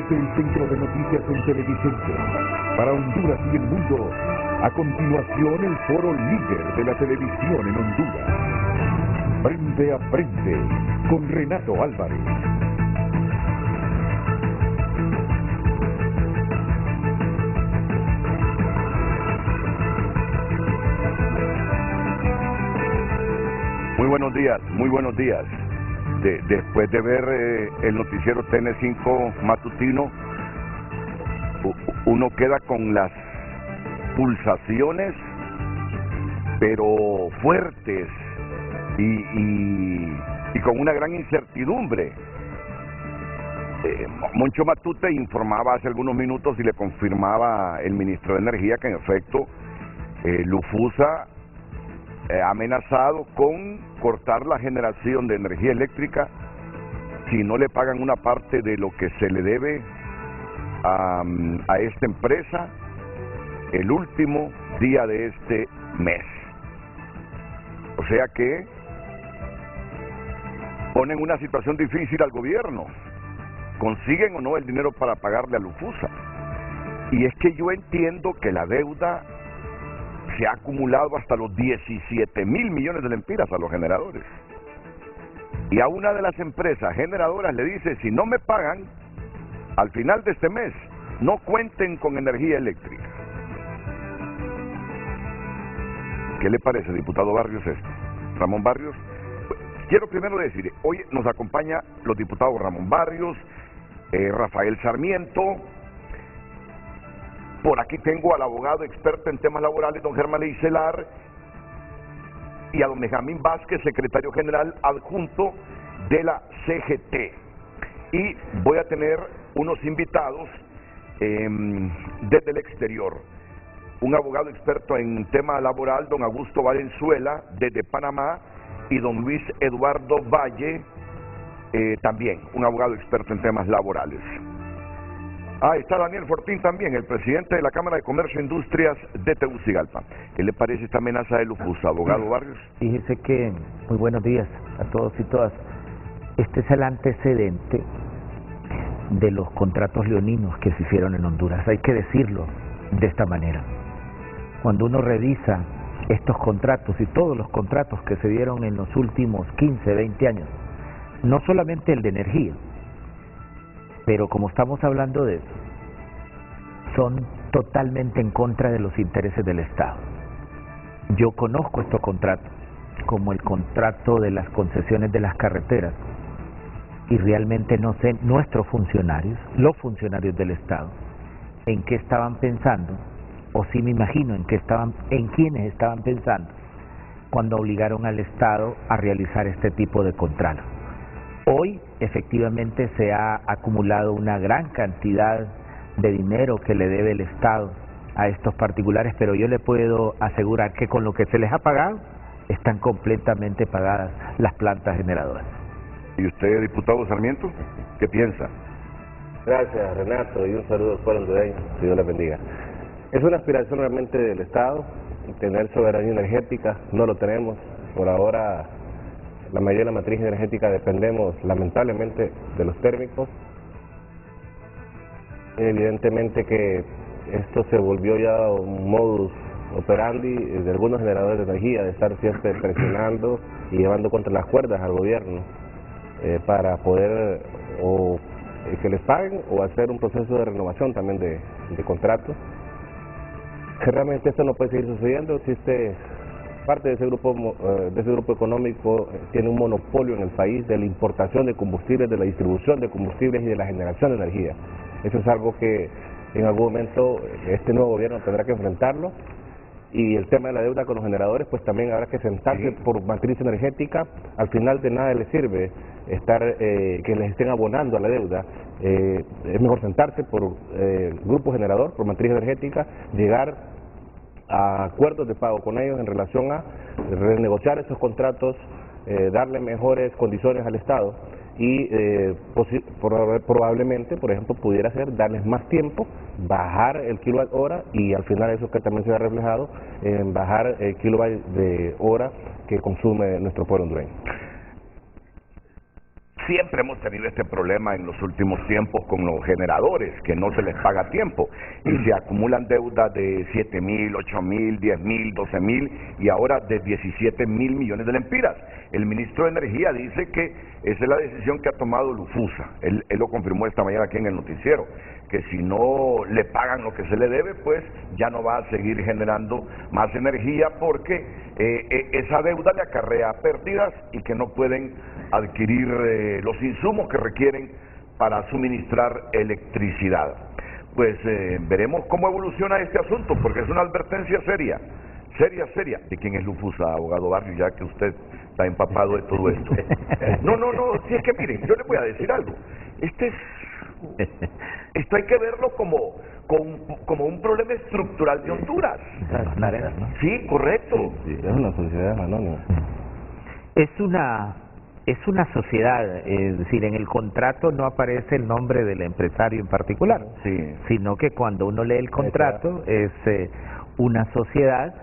desde el Centro de Noticias en Televicentro, para Honduras y el mundo, a continuación el foro líder de la televisión en Honduras. Frente a Frente, con Renato Álvarez. Muy buenos días, muy buenos días. Después de ver el noticiero TN5 matutino, uno queda con las pulsaciones, pero fuertes y con una gran incertidumbre. Moncho Matute informaba hace algunos minutos y le confirmaba el ministro de Energía que en efecto Lufusa ha amenazado con cortar la generación de energía eléctrica si no le pagan una parte de lo que se le debe a esta empresa el último día de este mes. O sea que ponen una situación difícil al gobierno. ¿Consiguen o no el dinero para pagarle a Lufusa? Y es que yo entiendo que la deuda se ha acumulado hasta los 17.000 millones de lempiras a los generadores. Y a una de las empresas generadoras le dice, si no me pagan, al final de este mes, no cuenten con energía eléctrica. ¿Qué le parece, diputado Barrios, esto? Ramón Barrios. Quiero primero decir, hoy nos acompaña los diputados Ramón Barrios, Rafael Sarmiento. Por aquí tengo al abogado experto en temas laborales, don Germán Eicelar, y a don Benjamín Vázquez, secretario general adjunto de la CGT. Y voy a tener unos invitados desde el exterior. Un abogado experto en tema laboral, don Augusto Valenzuela, desde Panamá, y don Luis Eduardo Valle, también un abogado experto en temas laborales. Está Daniel Fortín también, el presidente de la Cámara de Comercio e Industrias de Tegucigalpa. ¿Qué le parece esta amenaza de Lufusa, abogado Barrios? Fíjese que, muy buenos días a todos y todas. Este es el antecedente de los contratos leoninos que se hicieron en Honduras. Hay que decirlo de esta manera. Cuando uno revisa estos contratos y todos los contratos que se dieron en los últimos 15, 20 años, no solamente el de energía, pero como estamos hablando de eso, son totalmente en contra de los intereses del Estado. Yo conozco estos contratos, como el contrato de las concesiones de las carreteras, y realmente no sé nuestros funcionarios, los funcionarios del Estado, en qué estaban pensando, o sí me imagino en quiénes estaban pensando cuando obligaron al Estado a realizar este tipo de contratos. Hoy efectivamente se ha acumulado una gran cantidad de dinero que le debe el Estado a estos particulares, pero yo le puedo asegurar que con lo que se les ha pagado están completamente pagadas las plantas generadoras. ¿Y usted, diputado Sarmiento, qué piensa? Gracias, Renato, y un saludo al pueblo hondureño. Dios les bendiga. Es una aspiración realmente del Estado tener soberanía energética. No lo tenemos por ahora. La mayoría de la matriz energética dependemos lamentablemente de los térmicos. Evidentemente que esto se volvió ya un modus operandi de algunos generadores de energía, de estar siempre presionando y llevando contra las cuerdas al gobierno para poder o que les paguen o hacer un proceso de renovación también de contratos. Realmente esto no puede seguir sucediendo. Existe parte de ese grupo económico tiene un monopolio en el país de la importación de combustibles, de la distribución de combustibles y de la generación de energía. Eso es algo que en algún momento este nuevo gobierno tendrá que enfrentarlo. Y el tema de la deuda con los generadores, pues también habrá que sentarse por matriz energética. Al final de nada les sirve que les estén abonando a la deuda. Es mejor sentarse por grupo generador, por matriz energética, llegar a acuerdos de pago con ellos en relación a renegociar esos contratos, darle mejores condiciones al Estado y probablemente, por ejemplo, pudiera ser darles más tiempo, bajar el kilowatt hora y al final eso que también se ha reflejado en bajar el kilowatt de hora que consume nuestro pueblo hondureño. Siempre hemos tenido este problema en los últimos tiempos con los generadores, que no se les paga a tiempo y se acumulan deudas de 7.000, 8.000, 10.000, 12.000 y ahora de 17.000 millones de lempiras. El ministro de Energía dice que esa es la decisión que ha tomado Lufusa. Él lo confirmó esta mañana aquí en el noticiero, que si no le pagan lo que se le debe, pues ya no va a seguir generando más energía porque esa deuda le acarrea pérdidas y que no pueden adquirir los insumos que requieren para suministrar electricidad. Pues veremos cómo evoluciona este asunto, porque es una advertencia seria, seria. ¿De quién es Lufusa, abogado Barrio, ya que usted está empapado de todo esto? No, si es que miren, yo le voy a decir algo. Esto hay que verlo como un problema estructural de Honduras. Sí, correcto. Sí, es una sociedad anónima. Es una sociedad, es decir, en el contrato no aparece el nombre del empresario en particular, Sí. sino que cuando uno lee el contrato es una sociedad,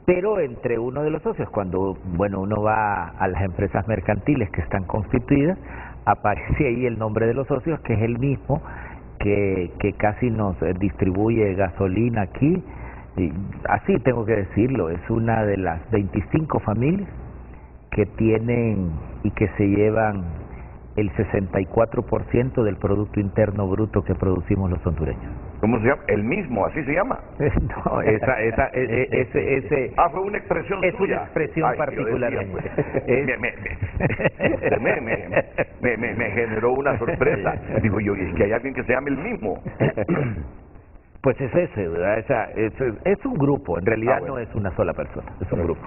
pero entre uno de los socios, cuando uno va a las empresas mercantiles que están constituidas, aparece ahí el nombre de los socios, que es el mismo que casi nos distribuye gasolina aquí. Y así tengo que decirlo, es una de las 25 familias que tienen y que se llevan el 64% del Producto Interno Bruto que producimos los hondureños. ¿Cómo se llama? El mismo, así se llama. No, ese fue una expresión es suya. una expresión Ay, particular. yo decía, pues, me generó una sorpresa. Digo yo, es que hay alguien que se llame el mismo. Pues es ese, ¿verdad? Es un grupo, en realidad bueno. no es una sola persona, es un grupo.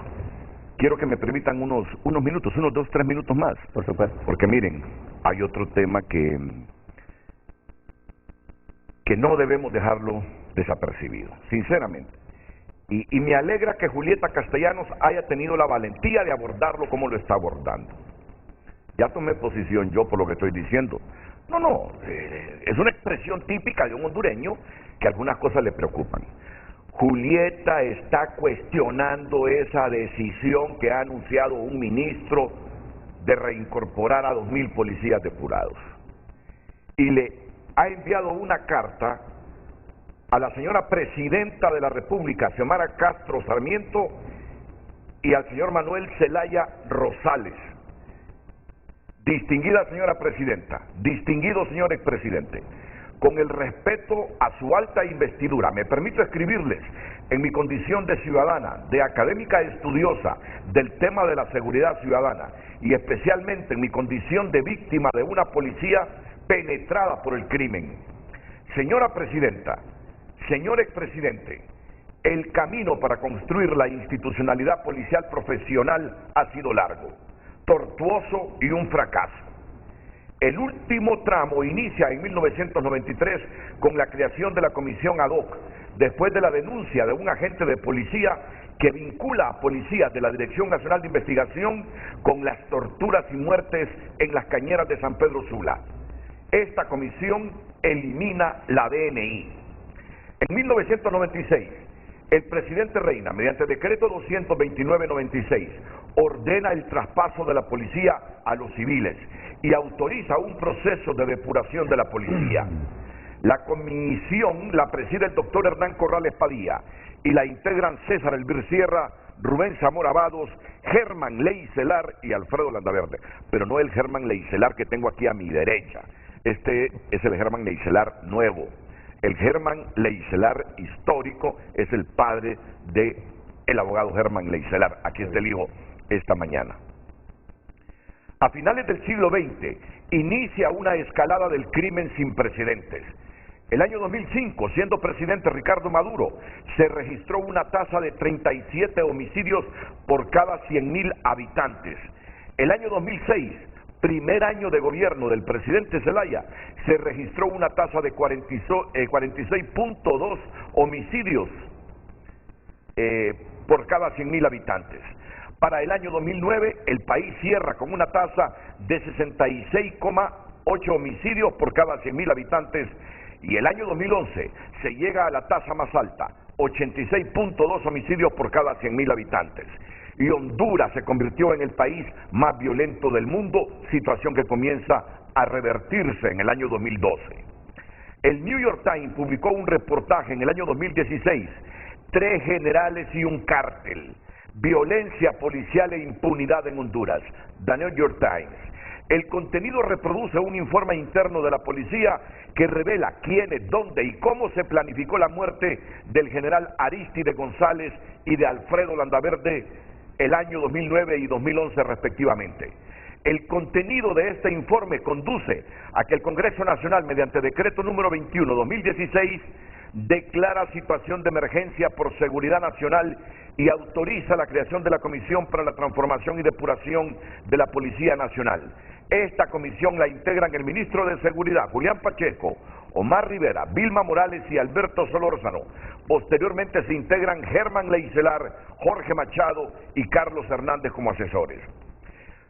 Quiero que me permitan unos minutos, unos 2, 3 minutos más. Por supuesto. Porque miren, hay otro tema que no debemos dejarlo desapercibido, sinceramente. Y me alegra que Julieta Castellanos haya tenido la valentía de abordarlo como lo está abordando. Ya tomé posición yo por lo que estoy diciendo. Es una expresión típica de un hondureño que algunas cosas le preocupan. Julieta está cuestionando esa decisión que ha anunciado un ministro de reincorporar a 2.000 policías depurados. Y le ha enviado una carta a la señora presidenta de la República, Xiomara Castro Sarmiento, y al señor Manuel Zelaya Rosales. Distinguida señora presidenta, distinguido señor expresidente, con el respeto a su alta investidura, me permito escribirles en mi condición de ciudadana, de académica estudiosa del tema de la seguridad ciudadana y especialmente en mi condición de víctima de una policía penetrada por el crimen. Señora presidenta, señor expresidente, el camino para construir la institucionalidad policial profesional ha sido largo, tortuoso y un fracaso. El último tramo inicia en 1993 con la creación de la comisión ad hoc, después de la denuncia de un agente de policía que vincula a policías de la Dirección Nacional de Investigación con las torturas y muertes en las cañeras de San Pedro Sula. Esta comisión elimina la DNI. En 1996, el presidente Reina, mediante decreto 229-96, ordena el traspaso de la policía a los civiles y autoriza un proceso de depuración de la policía. La comisión la preside el doctor Hernán Corrales Padilla y la integran César Elvir Sierra, Rubén Zamora Abados, Germán Leicelar y Alfredo Landaverde, pero no el Germán Leicelar que tengo aquí a mi derecha. Este es el Germán Leicelar nuevo. El Germán Leicelar histórico es el padre de el abogado Germán Leicelar, aquí está el hijo esta mañana. A finales del siglo XX inicia una escalada del crimen sin precedentes. El año 2005, siendo presidente Ricardo Maduro, se registró una tasa de 37 homicidios por cada 100.000 habitantes. El año 2006, primer año de gobierno del presidente Zelaya, se registró una tasa de 46.2 homicidios por cada 100.000 habitantes. Para el año 2009, el país cierra con una tasa de 66,8 homicidios por cada 100.000 habitantes y el año 2011 se llega a la tasa más alta, 86.2 homicidios por cada 100.000 habitantes. y Honduras se convirtió en el país más violento del mundo, situación que comienza a revertirse en el año 2012. El New York Times publicó un reportaje en el año 2016, 3 generales y un cártel, violencia policial e impunidad en Honduras. The New York Times. El contenido reproduce un informe interno de la policía que revela quiénes, dónde y cómo se planificó la muerte del general Aristide González y de Alfredo Landaverde el año 2009 y 2011 respectivamente. El contenido de este informe conduce a que el Congreso Nacional, mediante decreto número 21/2016, declara situación de emergencia por seguridad nacional y autoriza la creación de la Comisión para la Transformación y Depuración de la Policía Nacional. Esta comisión la integran el ministro de Seguridad, Julián Pacheco, Omar Rivera, Vilma Morales y Alberto Solórzano. Posteriormente se integran Germán Leicelar, Jorge Machado y Carlos Hernández como asesores.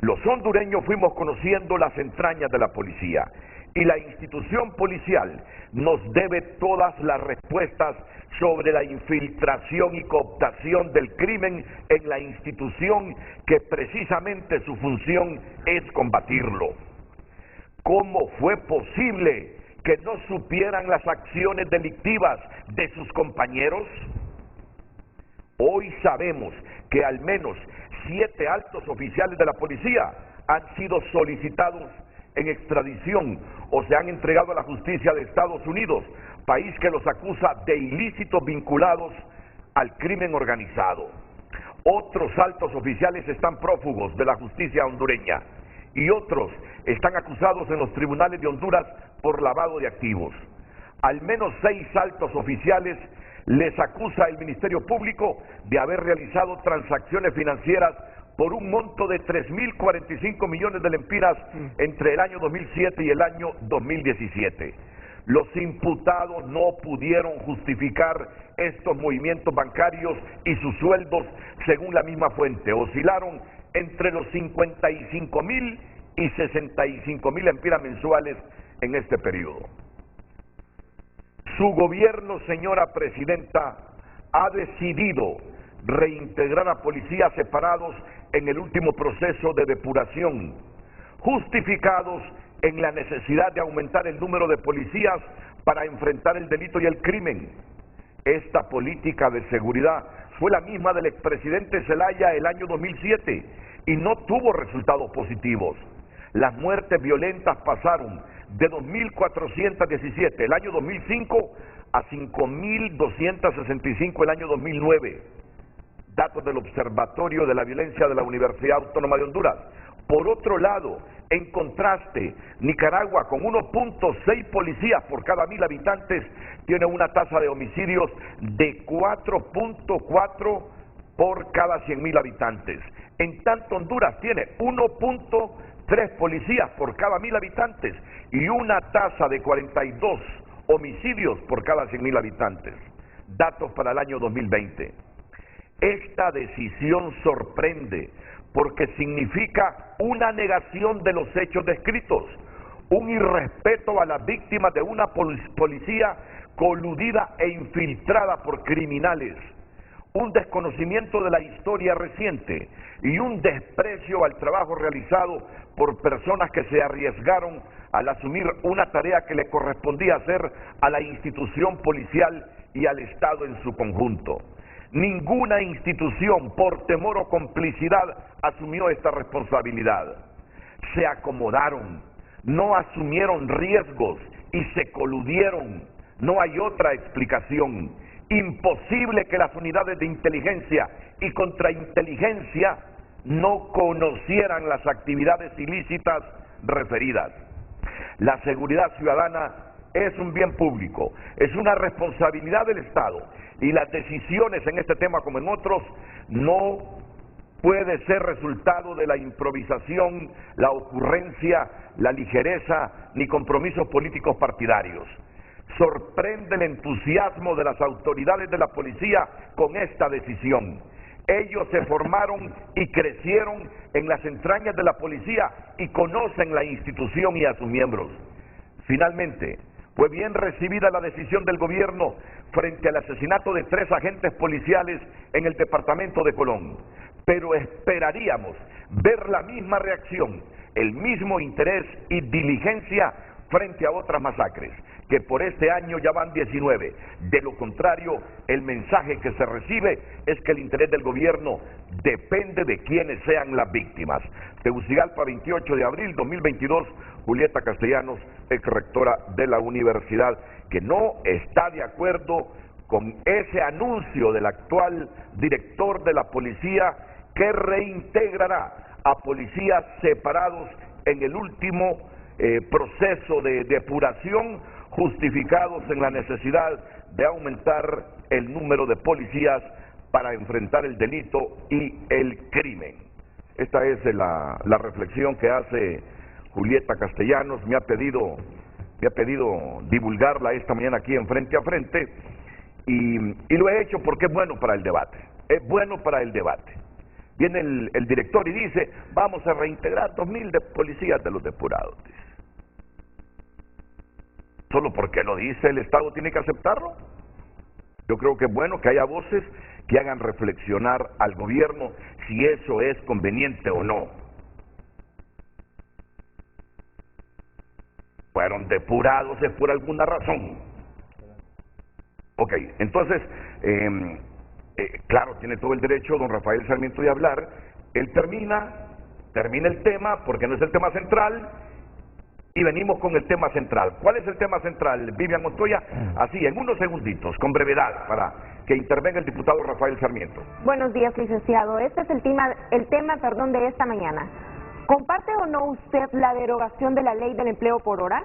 Los hondureños fuimos conociendo las entrañas de la policía y la institución policial nos debe todas las respuestas sobre la infiltración y cooptación del crimen en la institución que precisamente su función es combatirlo. ¿Cómo fue posible que no supieran las acciones delictivas de sus compañeros? Hoy sabemos que al menos 7 altos oficiales de la policía han sido solicitados en extradición o se han entregado a la justicia de Estados Unidos, país que los acusa de ilícitos vinculados al crimen organizado. Otros altos oficiales están prófugos de la justicia hondureña y otros están acusados en los tribunales de Honduras por lavado de activos. Al menos 6 altos oficiales les acusa el Ministerio Público de haber realizado transacciones financieras por un monto de 3.045 millones de lempiras entre el año 2007 y el año 2017. Los imputados no pudieron justificar estos movimientos bancarios y sus sueldos, según la misma fuente, oscilaron entre los 55.000 y 65.000 lempiras mensuales en este periodo. Su gobierno, señora presidenta, ha decidido reintegrar a policías separados en el último proceso de depuración, justificados en la necesidad de aumentar el número de policías para enfrentar el delito y el crimen. Esta política de seguridad fue la misma del expresidente Zelaya el año 2007 y no tuvo resultados positivos. Las muertes violentas pasaron de 2.417 el año 2005 a 5.265 el año 2009. Datos del Observatorio de la Violencia de la Universidad Autónoma de Honduras. Por otro lado, en contraste, Nicaragua, con 1.6 policías por cada 1.000 habitantes, tiene una tasa de homicidios de 4.4 por cada 100.000 habitantes. En tanto, Honduras tiene 1.3 policías por cada 1.000 habitantes y una tasa de 42 homicidios por cada 100.000 habitantes. Datos para el año 2020. Esta decisión sorprende porque significa una negación de los hechos descritos, un irrespeto a las víctimas de una policía coludida e infiltrada por criminales, un desconocimiento de la historia reciente y un desprecio al trabajo realizado por personas que se arriesgaron al asumir una tarea que le correspondía hacer a la institución policial y al Estado en su conjunto. Ninguna institución, por temor o complicidad, asumió esta responsabilidad. Se acomodaron, no asumieron riesgos y se coludieron. No hay otra explicación. Imposible que las unidades de inteligencia y contrainteligencia no conocieran las actividades ilícitas referidas. La seguridad ciudadana es un bien público, es una responsabilidad del Estado y las decisiones en este tema como en otros no puede ser resultado de la improvisación, la ocurrencia, la ligereza ni compromisos políticos partidarios. Sorprende el entusiasmo de las autoridades de la policía con esta decisión. Ellos se formaron y crecieron en las entrañas de la policía y conocen la institución y a sus miembros. Finalmente, fue bien recibida la decisión del gobierno frente al asesinato de 3 agentes policiales en el departamento de Colón. pero esperaríamos ver la misma reacción, el mismo interés y diligencia frente a otras masacres, que por este año ya van 19. De lo contrario, el mensaje que se recibe es que el interés del gobierno depende de quiénes sean las víctimas. Tegucigalpa, 28 de abril 2022, Julieta Castellanos, ex rectora de la universidad, que no está de acuerdo con ese anuncio del actual director de la policía que reintegrará a policías separados en el último proceso de depuración, justificados en la necesidad de aumentar el número de policías para enfrentar el delito y el crimen. Esta es la reflexión que hace Julieta Castellanos. Me ha pedido divulgarla esta mañana aquí en Frente a Frente, y lo he hecho porque es bueno para el debate. Es bueno para el debate. Viene el director y dice, vamos a reintegrar 2.000 de policías de los depurados. Dice. Solo porque lo dice el Estado tiene que aceptarlo. Yo creo que es bueno que haya voces que hagan reflexionar al gobierno si eso es conveniente o no. Fueron depurados es por alguna razón. Ok, entonces, claro, tiene todo el derecho don Rafael Sarmiento de hablar. Él termina el tema porque no es el tema central. Y venimos con el tema central. ¿Cuál es el tema central, Vivian Montoya? Así, en unos segunditos, con brevedad, para que intervenga el diputado Rafael Sarmiento. Buenos días, licenciado. Este es el tema de esta mañana. ¿Comparte o no usted la derogación de la ley del empleo por hora?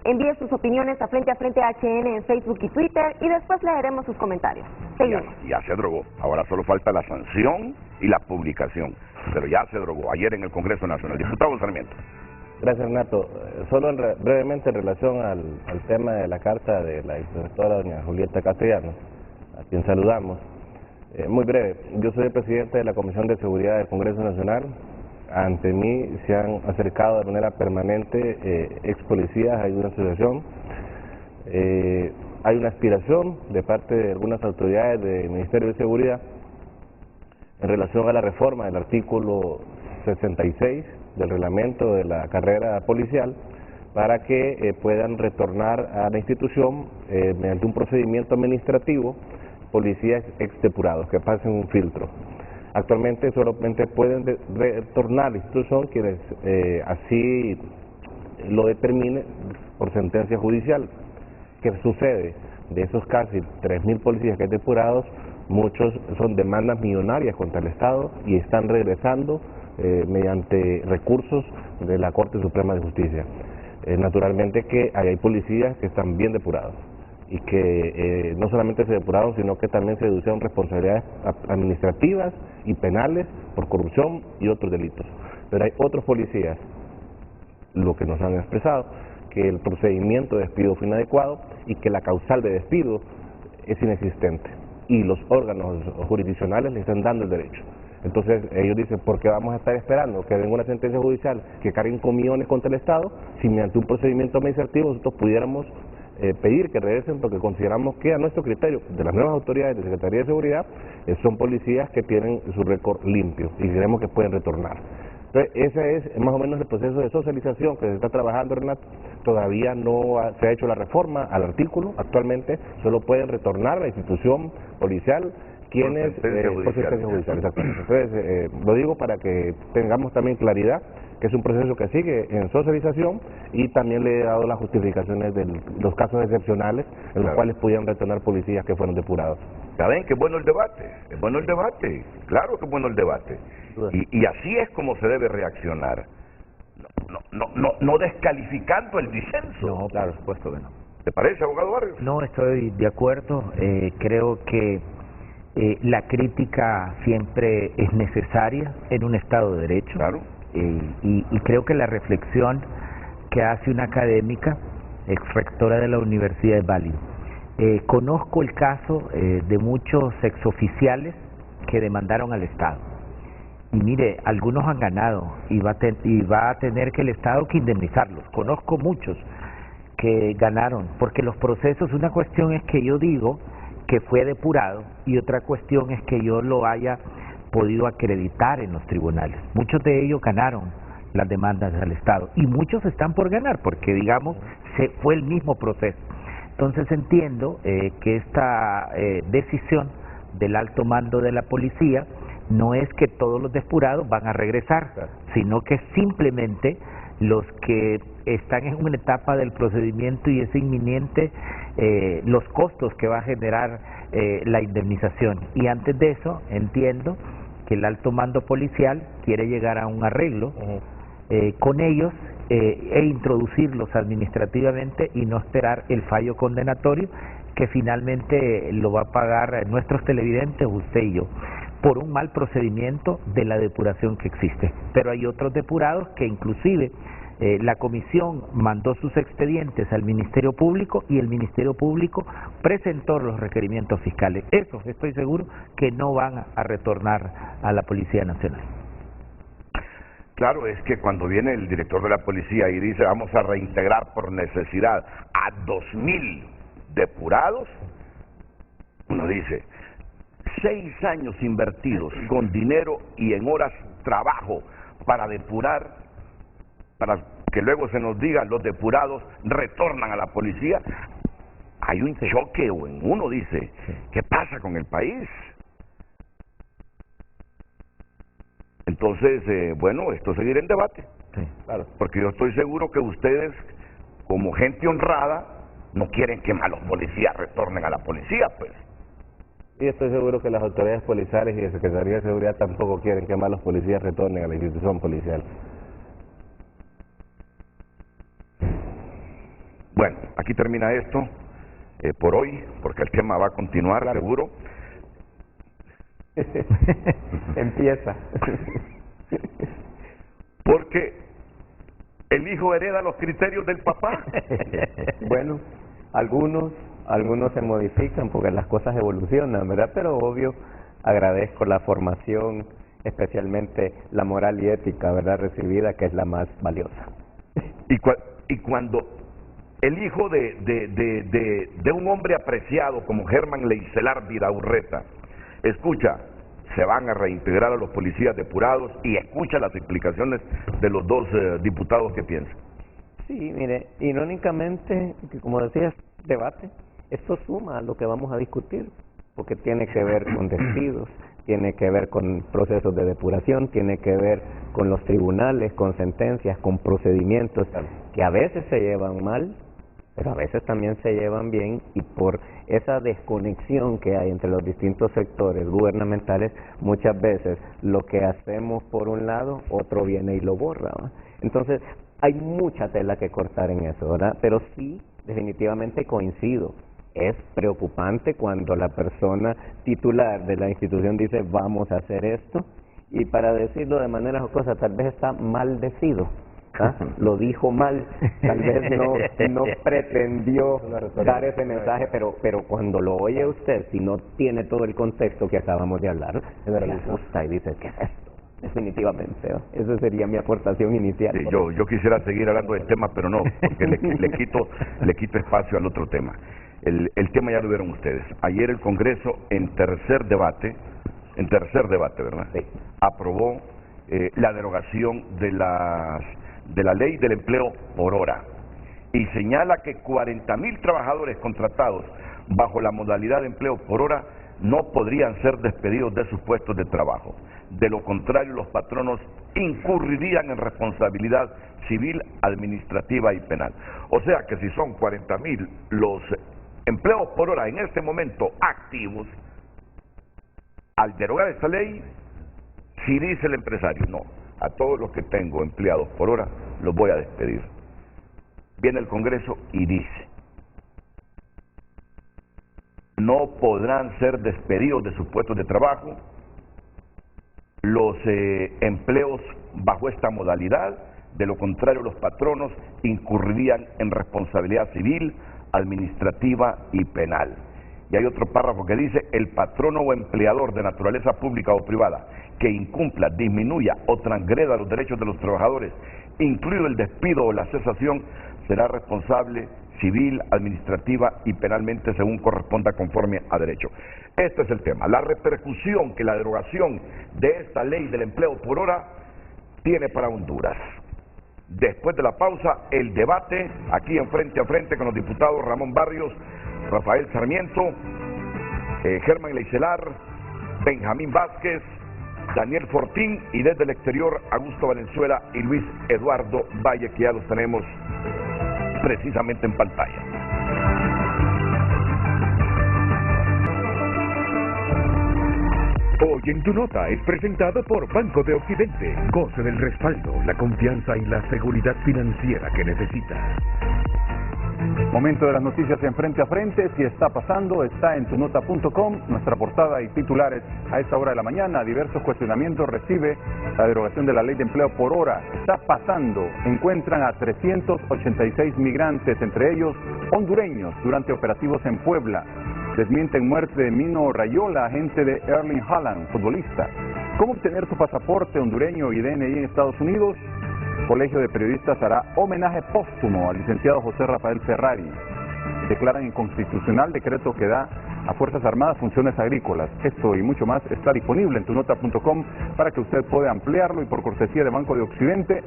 Envíe sus opiniones a Frente HN en Facebook y Twitter y después leeremos sus comentarios. Seguimos. Ya se drogó. Ahora solo falta la sanción y la publicación. Pero ya se drogó ayer en el Congreso Nacional. Diputado Sarmiento. Gracias, Renato. Solo brevemente en relación al tema de la carta de la exdirectora doña Julieta Castellanos, a quien saludamos. Muy breve, yo soy el presidente de la Comisión de Seguridad del Congreso Nacional. Ante mí se han acercado de manera permanente ex policías, hay una asociación, hay una aspiración de parte de algunas autoridades del Ministerio de Seguridad en relación a la reforma del artículo 66 del reglamento de la carrera policial para que puedan retornar a la institución mediante un procedimiento administrativo policías exdepurados que pasen un filtro. Actualmente solamente pueden retornar a la institución quienes así lo determine por sentencia judicial. ¿Qué sucede? De esos casi 3.000 policías que hay depurados, muchos son demandas millonarias contra el Estado y están regresando mediante recursos de la Corte Suprema de Justicia. Naturalmente que hay policías que están bien depurados y que no solamente se depuraron, sino que también se deducieron responsabilidades administrativas y penales por corrupción y otros delitos. Pero hay otros policías, lo que nos han expresado, que el procedimiento de despido fue inadecuado y que la causal de despido es inexistente y los órganos jurisdiccionales le están dando el derecho. Entonces ellos dicen, ¿por qué vamos a estar esperando que venga una sentencia judicial que carguen comiones contra el Estado si mediante un procedimiento administrativo nosotros pudiéramos pedir que regresen, porque consideramos que a nuestro criterio de las nuevas autoridades de Secretaría de Seguridad son policías que tienen su récord limpio y creemos que pueden retornar? Entonces ese es más o menos el proceso de socialización que se está trabajando, Renato. Todavía no se ha hecho la reforma al artículo. Actualmente solo pueden retornar a la institución policial quienes por sentencia judicial. Exactamente. Entonces lo digo para que tengamos también claridad que es un proceso que sigue en socialización, y también le he dado las justificaciones de los casos excepcionales en los cuales pudieran retornar policías que fueron depurados. ¿Saben qué bueno el debate? Es bueno el debate, claro que es bueno el debate. Y así es como se debe reaccionar. No descalificando el disenso. No, claro, por supuesto que no. ¿Te parece, abogado Barrios? No, estoy de acuerdo. Creo que la crítica siempre es necesaria en un Estado de Derecho. Claro. Y creo que la reflexión que hace una académica, ex rectora de la universidad, es válido. Conozco el caso de muchos exoficiales que demandaron al Estado. Y mire, algunos han ganado y va a tener que el Estado que indemnizarlos. Conozco muchos que ganaron, porque los procesos, una cuestión es que yo digo que fue depurado y otra cuestión es que yo lo haya podido acreditar en los tribunales. Muchos de ellos ganaron las demandas al Estado y muchos están por ganar porque, digamos, fue el mismo proceso. Entonces entiendo que esta decisión del alto mando de la policía no es que todos los depurados van a regresar, sino que simplemente los que están en una etapa del procedimiento y es inminente los costos que va a generar la indemnización. Y antes de eso, entiendo que el alto mando policial quiere llegar a un arreglo con ellos e introducirlos administrativamente y no esperar el fallo condenatorio que finalmente lo va a pagar nuestros televidentes, usted y yo, por un mal procedimiento de la depuración que existe. Pero hay otros depurados que inclusive la comisión mandó sus expedientes al Ministerio Público y el Ministerio Público presentó los requerimientos fiscales. Esos estoy seguro que no van a retornar a la Policía Nacional. Claro, es que cuando viene el director de la policía y dice vamos a reintegrar por necesidad a 2.000 depurados, uno dice 6 años invertidos con dinero y en horas trabajo para depurar, para que luego se nos diga los depurados retornan a la policía. Hay un choque o en uno dice, ¿qué pasa con el país? Entonces, bueno, esto seguirá en debate, claro, porque yo estoy seguro que ustedes, como gente honrada, no quieren que malos policías retornen a la policía, pues. Y estoy seguro que las autoridades policiales y de Secretaría de Seguridad tampoco quieren que malos policías retornen a la institución policial. Bueno, aquí termina esto por hoy, porque el tema va a continuar, claro, seguro. Empieza. Porque el hijo hereda los criterios del papá. Bueno, algunos se modifican porque las cosas evolucionan, ¿verdad? Pero obvio, agradezco la formación, especialmente la moral y ética, ¿verdad?, recibida, que es la más valiosa. Y cuando el hijo de un hombre apreciado como Germán Leicelar Vidaurreta escucha, se van a reintegrar a los policías depurados, y escucha las explicaciones de los dos diputados que piensan. Sí, mire, irónicamente, como decías, debate, esto suma a lo que vamos a discutir, porque tiene que ver con despidos, tiene que ver con procesos de depuración, tiene que ver con los tribunales, con sentencias, con procedimientos que a veces se llevan mal, pero a veces también se llevan bien, y por esa desconexión que hay entre los distintos sectores gubernamentales, muchas veces lo que hacemos por un lado, otro viene y lo borra, ¿va? Entonces, hay mucha tela que cortar en eso, ¿verdad? Pero sí, definitivamente coincido. Es preocupante cuando la persona titular de la institución dice vamos a hacer esto, y para decirlo de manera jocosa, tal vez está maldecido. Lo dijo mal, tal vez no pretendió dar ese mensaje, pero cuando lo oye usted, si no tiene todo el contexto que acabamos de hablar, se asusta y dice, ¿qué es esto? Definitivamente, ¿no? Esa sería mi aportación inicial. Sí, yo quisiera seguir hablando del tema, pero no, porque le quito espacio al otro tema. El tema ya lo vieron ustedes. Ayer el Congreso, en tercer debate, ¿verdad? Sí. Aprobó la derogación de la ley del empleo por hora, y señala que 40.000 trabajadores contratados bajo la modalidad de empleo por hora no podrían ser despedidos de sus puestos de trabajo. De lo contrario, los patronos incurrirían en responsabilidad civil, administrativa y penal. O sea que si son 40.000 los empleos por hora en este momento activos, al derogar esta ley, si dice el empresario, no, a todos los que tengo empleados por hora los voy a despedir. Viene el Congreso y dice, no podrán ser despedidos de sus puestos de trabajo los empleos bajo esta modalidad, de lo contrario los patronos incurrirían en responsabilidad civil, administrativa y penal. Y hay otro párrafo que dice, el patrono o empleador de naturaleza pública o privada que incumpla, disminuya o transgreda los derechos de los trabajadores, incluido el despido o la cesación, será responsable civil, administrativa y penalmente según corresponda conforme a derecho. Este es el tema, la repercusión que la derogación de esta ley del empleo por hora tiene para Honduras. Después de la pausa, el debate aquí en Frente a Frente con los diputados Ramón Barrios, Rafael Sarmiento, Germán Leicelar, Benjamín Vázquez, Daniel Fortín y desde el exterior Augusto Valenzuela y Luis Eduardo Valle, que ya los tenemos precisamente en pantalla. Hoy en Tu Nota es presentado por Banco de Occidente. Goce del respaldo, la confianza y la seguridad financiera que necesita. Momento de las noticias en Frente a Frente. Si está pasando, está en tunota.com. Nuestra portada y titulares a esta hora de la mañana. Diversos cuestionamientos recibe la derogación de la ley de empleo por hora. Está pasando. Encuentran a 386 migrantes, entre ellos hondureños, durante operativos en Puebla. Desmienten muerte de Mino Rayola, agente de Erling Haaland, futbolista. ¿Cómo obtener su pasaporte hondureño y DNI en Estados Unidos? Colegio de Periodistas hará homenaje póstumo al licenciado José Rafael Ferrari. Declaran inconstitucional decreto que da a Fuerzas Armadas funciones agrícolas. Esto y mucho más está disponible en tunota.com para que usted pueda ampliarlo y por cortesía de Banco de Occidente,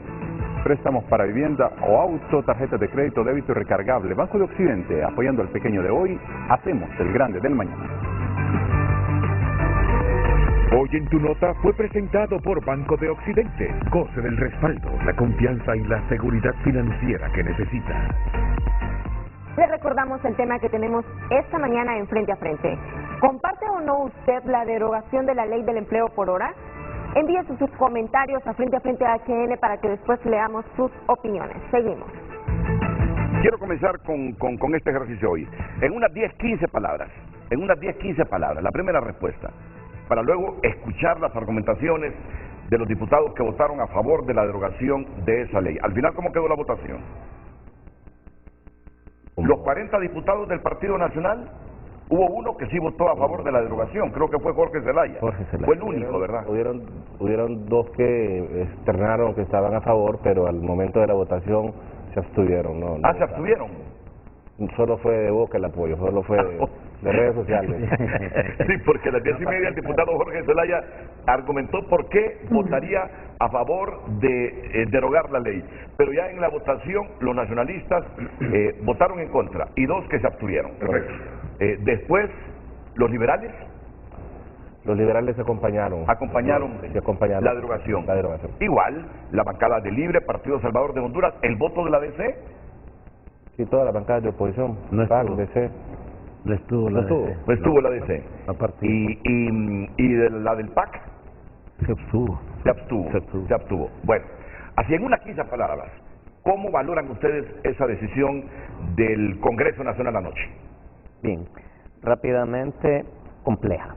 préstamos para vivienda o auto, tarjetas de crédito, débito y recargable. Banco de Occidente, apoyando al pequeño de hoy, hacemos el grande del mañana. Hoy en Tu Nota fue presentado por Banco de Occidente. Goce del respaldo, la confianza y la seguridad financiera que necesita. Les recordamos el tema que tenemos esta mañana en Frente a Frente. ¿Comparte o no usted la derogación de la ley del empleo por hora? Envíe sus comentarios a Frente HN para que después leamos sus opiniones. Seguimos. Quiero comenzar con este ejercicio hoy. En unas 10-15 palabras, la primera respuesta, para luego escuchar las argumentaciones de los diputados que votaron a favor de la derogación de esa ley. Al final, ¿cómo quedó la votación? Los 40 diputados del Partido Nacional, hubo uno que sí votó a favor de la derogación, creo que fue Jorge Zelaya. Fue el único, ¿verdad? Hubieron dos que externaron que estaban a favor, pero al momento de la votación se abstuvieron. ¿Se abstuvieron? Solo fue de boca el apoyo, solo fue de redes sociales. Sí, porque a las 10:30 el diputado Jorge Zelaya argumentó por qué votaría a favor de derogar la ley. Pero ya en la votación los nacionalistas votaron en contra y dos que se abstuvieron. Correcto. Después, los liberales. Los liberales acompañaron la derogación. Igual, la bancada de Libre, Partido Salvador de Honduras, el voto de la DC. Sí, toda la bancada de oposición. No estuvo. DC. No estuvo la DC. No estuvo la DC. Aparte. Y de la del PAC. Se abstuvo. Se abstuvo. Bueno, así en unas 15 palabras, ¿cómo valoran ustedes esa decisión del Congreso Nacional anoche? Bien, rápidamente, compleja.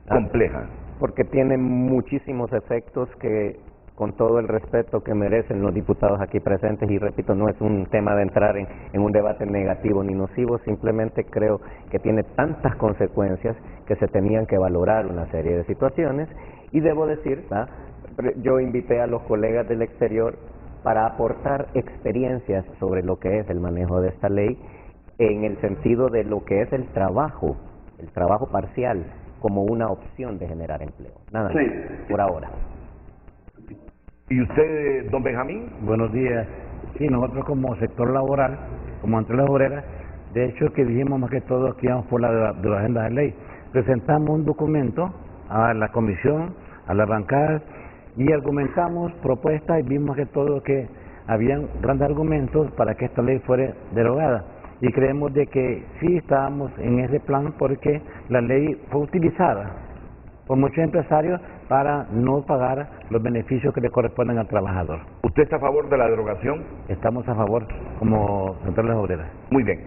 Compleja. Porque tiene muchísimos efectos que, con todo el respeto que merecen los diputados aquí presentes, y repito, no es un tema de entrar en un debate negativo ni nocivo, simplemente creo que tiene tantas consecuencias que se tenían que valorar una serie de situaciones, y debo decir, yo invité a los colegas del exterior para aportar experiencias sobre lo que es el manejo de esta ley, en el sentido de lo que es el trabajo parcial, como una opción de generar empleo. Nada más, por ahora. ¿Y usted, don Benjamín? Buenos días. Sí, nosotros como sector laboral, como entre las obreras, de hecho que dijimos más que todo que íbamos por la agenda de ley. Presentamos un documento a la comisión, a las bancadas, y argumentamos propuestas y vimos que todo que habían grandes argumentos para que esta ley fuera derogada. Y creemos de que sí estábamos en ese plan porque la ley fue utilizada por muchos empresarios para no pagar los beneficios que le corresponden al trabajador. ¿Usted está a favor de la derogación? Estamos a favor como centrales obreras. Muy bien.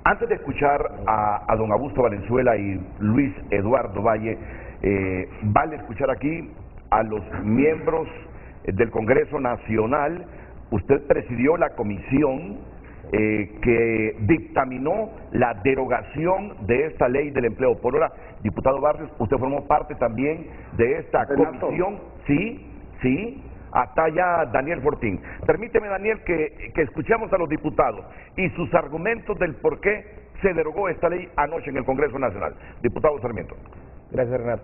Antes de escuchar a don Augusto Valenzuela y Luis Eduardo Valle, vale escuchar aquí a los miembros del Congreso Nacional. Usted presidió la comisión que dictaminó la derogación de esta ley del empleo por hora. Diputado Barrios, usted formó parte también de esta comisión. Sí. Está allá Daniel Fortín. Permíteme, Daniel, que escuchemos a los diputados y sus argumentos del por qué se derogó esta ley anoche en el Congreso Nacional. Diputado Sarmiento. Gracias, Renato.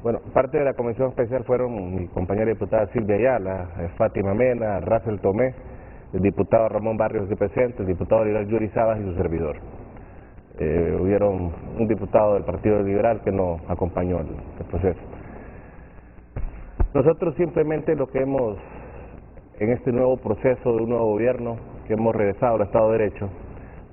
Bueno, parte de la comisión especial fueron mi compañera diputada Silvia Ayala, Fátima Mena, Racel Tomé, el diputado Ramón Barrios de presente, el diputado Liberal Yuri Sabas y su servidor. Hubieron un diputado del Partido Liberal que no acompañó el proceso. Nosotros simplemente lo que hemos, en este nuevo proceso de un nuevo gobierno, que hemos regresado al Estado de Derecho,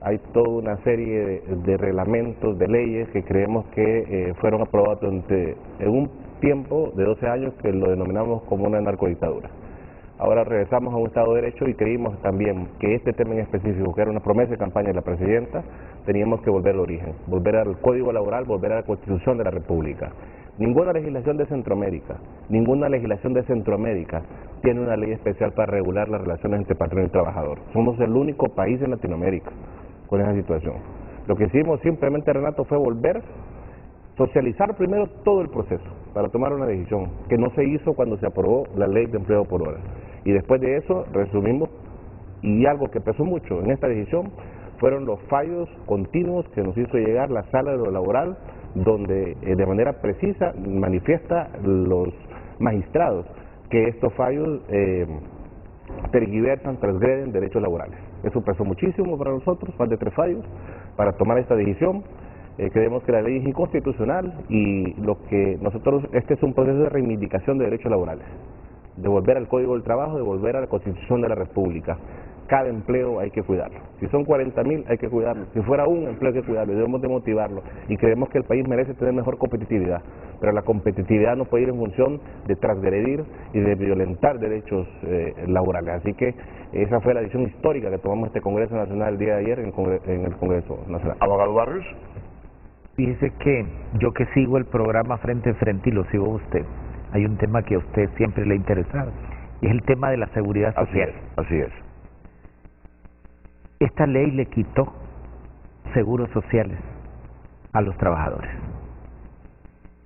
hay toda una serie de reglamentos, de leyes que creemos que fueron aprobados en un tiempo de 12 años que lo denominamos como una narcodictadura. Ahora regresamos a un Estado de Derecho y creímos también que este tema en específico, que era una promesa de campaña de la Presidenta, teníamos que volver al origen, volver al Código Laboral, volver a la Constitución de la República. Ninguna legislación de Centroamérica tiene una ley especial para regular las relaciones entre patrón y trabajador. Somos el único país en Latinoamérica con esa situación. Lo que hicimos simplemente, Renato, fue volver, socializar primero todo el proceso para tomar una decisión que no se hizo cuando se aprobó la ley de empleo por hora. Y después de eso resumimos, y algo que pesó mucho en esta decisión fueron los fallos continuos que nos hizo llegar la Sala de lo Laboral, donde de manera precisa manifiesta los magistrados que estos fallos tergiversan, transgreden derechos laborales. Eso pesó muchísimo para nosotros, más de 3 fallos, para tomar esta decisión. Creemos que la ley es inconstitucional y lo que nosotros, este es un proceso de reivindicación de derechos laborales, de volver al Código del Trabajo, de volver a la Constitución de la República. Cada empleo hay que cuidarlo. Si son 40.000 hay que cuidarlo. Si fuera un empleo hay que cuidarlo. Debemos de motivarlo. Y creemos que el país merece tener mejor competitividad. Pero la competitividad no puede ir en función de transgredir y de violentar derechos laborales. Así que esa fue la decisión histórica que tomamos este Congreso Nacional el día de ayer en el Congreso Nacional. Abogado Barrios. Fíjese que yo que sigo el programa Frente a Frente y lo sigo a usted, hay un tema que a usted siempre le ha interesado y es el tema de la seguridad social. Así es. Esta ley le quitó seguros sociales a los trabajadores.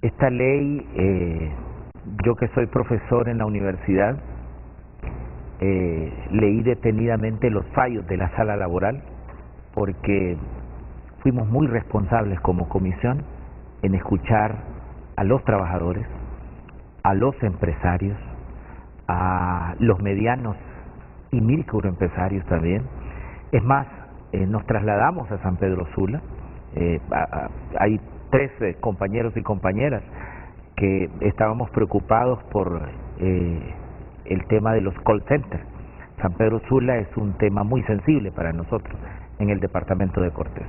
Esta ley, yo que soy profesor en la universidad, leí detenidamente los fallos de la sala laboral porque fuimos muy responsables como comisión en escuchar a los trabajadores, a los empresarios, a los medianos y microempresarios también. Es más, nos trasladamos a San Pedro Sula, hay 3 compañeros y compañeras que estábamos preocupados por el tema de los call centers. San Pedro Sula es un tema muy sensible para nosotros en el departamento de Cortés.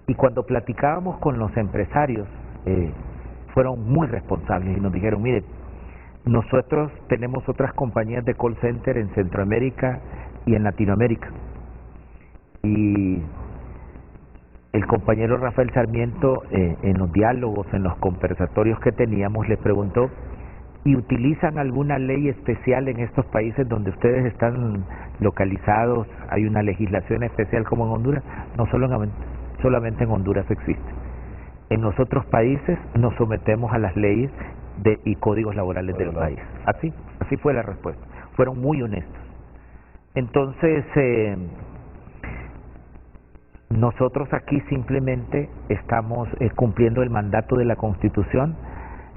Y cuando platicábamos con los empresarios, fueron muy responsables y nos dijeron, mire, nosotros tenemos otras compañías de call center en Centroamérica y en Latinoamérica. Y el compañero Rafael Sarmiento, en los diálogos, en los conversatorios que teníamos, le preguntó, ¿y utilizan alguna ley especial en estos países donde ustedes están localizados? ¿Hay una legislación especial como en Honduras? No, solamente en Honduras existe. En los otros países nos sometemos a las leyes y códigos laborales del país. Así fue la respuesta. Fueron muy honestos. Entonces, nosotros aquí simplemente estamos cumpliendo el mandato de la Constitución,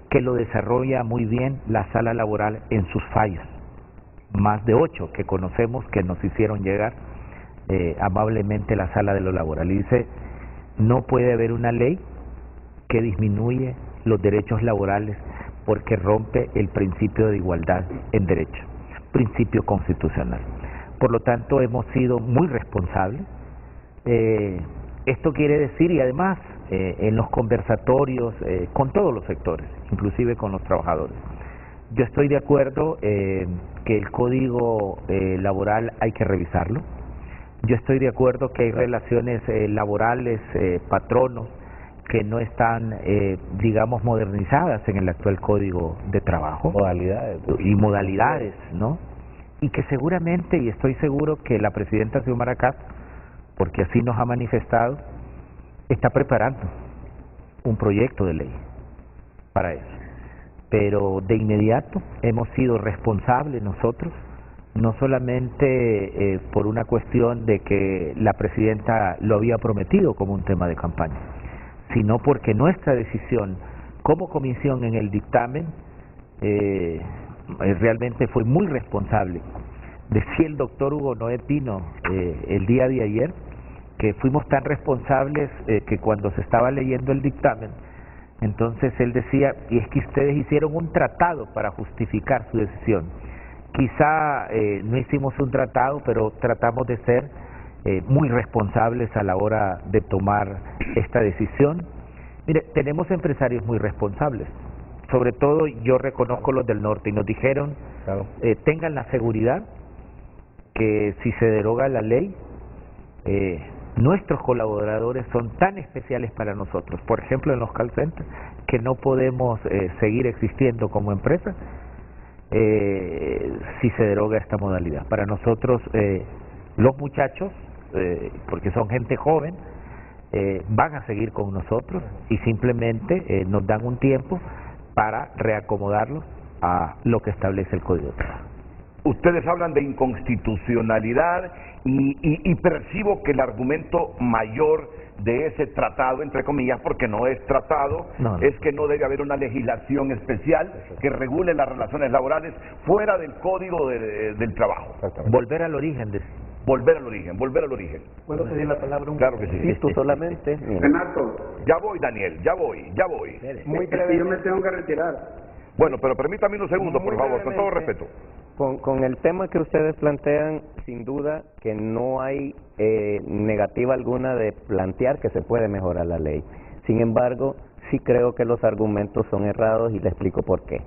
que lo desarrolla muy bien la sala laboral en sus fallos. Más de 8 que conocemos que nos hicieron llegar amablemente la sala de lo laboral. Y dice, no puede haber una ley que disminuye los derechos laborales porque rompe el principio de igualdad en derecho, principio constitucional. Por lo tanto, hemos sido muy responsables. Esto quiere decir, y además en los conversatorios con todos los sectores, inclusive con los trabajadores, yo estoy de acuerdo que el código laboral hay que revisarlo. Yo estoy de acuerdo que hay relaciones laborales, patronos, que no están, digamos, modernizadas en el actual Código de Trabajo. Modalidades, ¿no? Y que seguramente, y estoy seguro que la presidenta Xiomara Castro, porque así nos ha manifestado, está preparando un proyecto de ley para eso. pero de inmediato hemos sido responsables nosotros, no solamente por una cuestión de que la presidenta lo había prometido como un tema de campaña, sino porque nuestra decisión como comisión en el dictamen realmente fue muy responsable. Decía el doctor Hugo Noé Pino el día de ayer que fuimos tan responsables que cuando se estaba leyendo el dictamen, entonces él decía, y es que ustedes hicieron un tratado para justificar su decisión. Quizá no hicimos un tratado, pero tratamos de ser muy responsables a la hora de tomar esta decisión. Mire, tenemos empresarios muy responsables, sobre todo yo reconozco los del norte, y nos dijeron, Claro. tengan la seguridad que si se deroga la ley, nuestros colaboradores son tan especiales para nosotros, por ejemplo en los call centers, que no podemos seguir existiendo como empresa si se deroga esta modalidad. Para nosotros, los muchachos, porque son gente joven, van a seguir con nosotros y simplemente nos dan un tiempo para reacomodarlos a lo que establece el Código de Trabajo. Ustedes hablan de inconstitucionalidad y percibo que el argumento mayor de ese tratado, entre comillas, porque no es tratado, No. es que no debe haber una legislación especial que regule las relaciones laborales fuera del Código del Trabajo. Exactamente. Volver al origen de... Volver al origen, volver al origen. ¿Puedo pedir la palabra un Claro que sí. momentito solamente? Mira, Renato, Ya voy, Daniel, ya voy. muy es que yo me brevemente, tengo que retirar. Bueno, pero permítame unos segundos, por Muy favor, con todo brevemente. respeto. con el tema que ustedes plantean, sin duda que no hay negativa alguna de plantear que se puede mejorar la ley. Sin embargo, sí creo que los argumentos son errados y le explico por qué.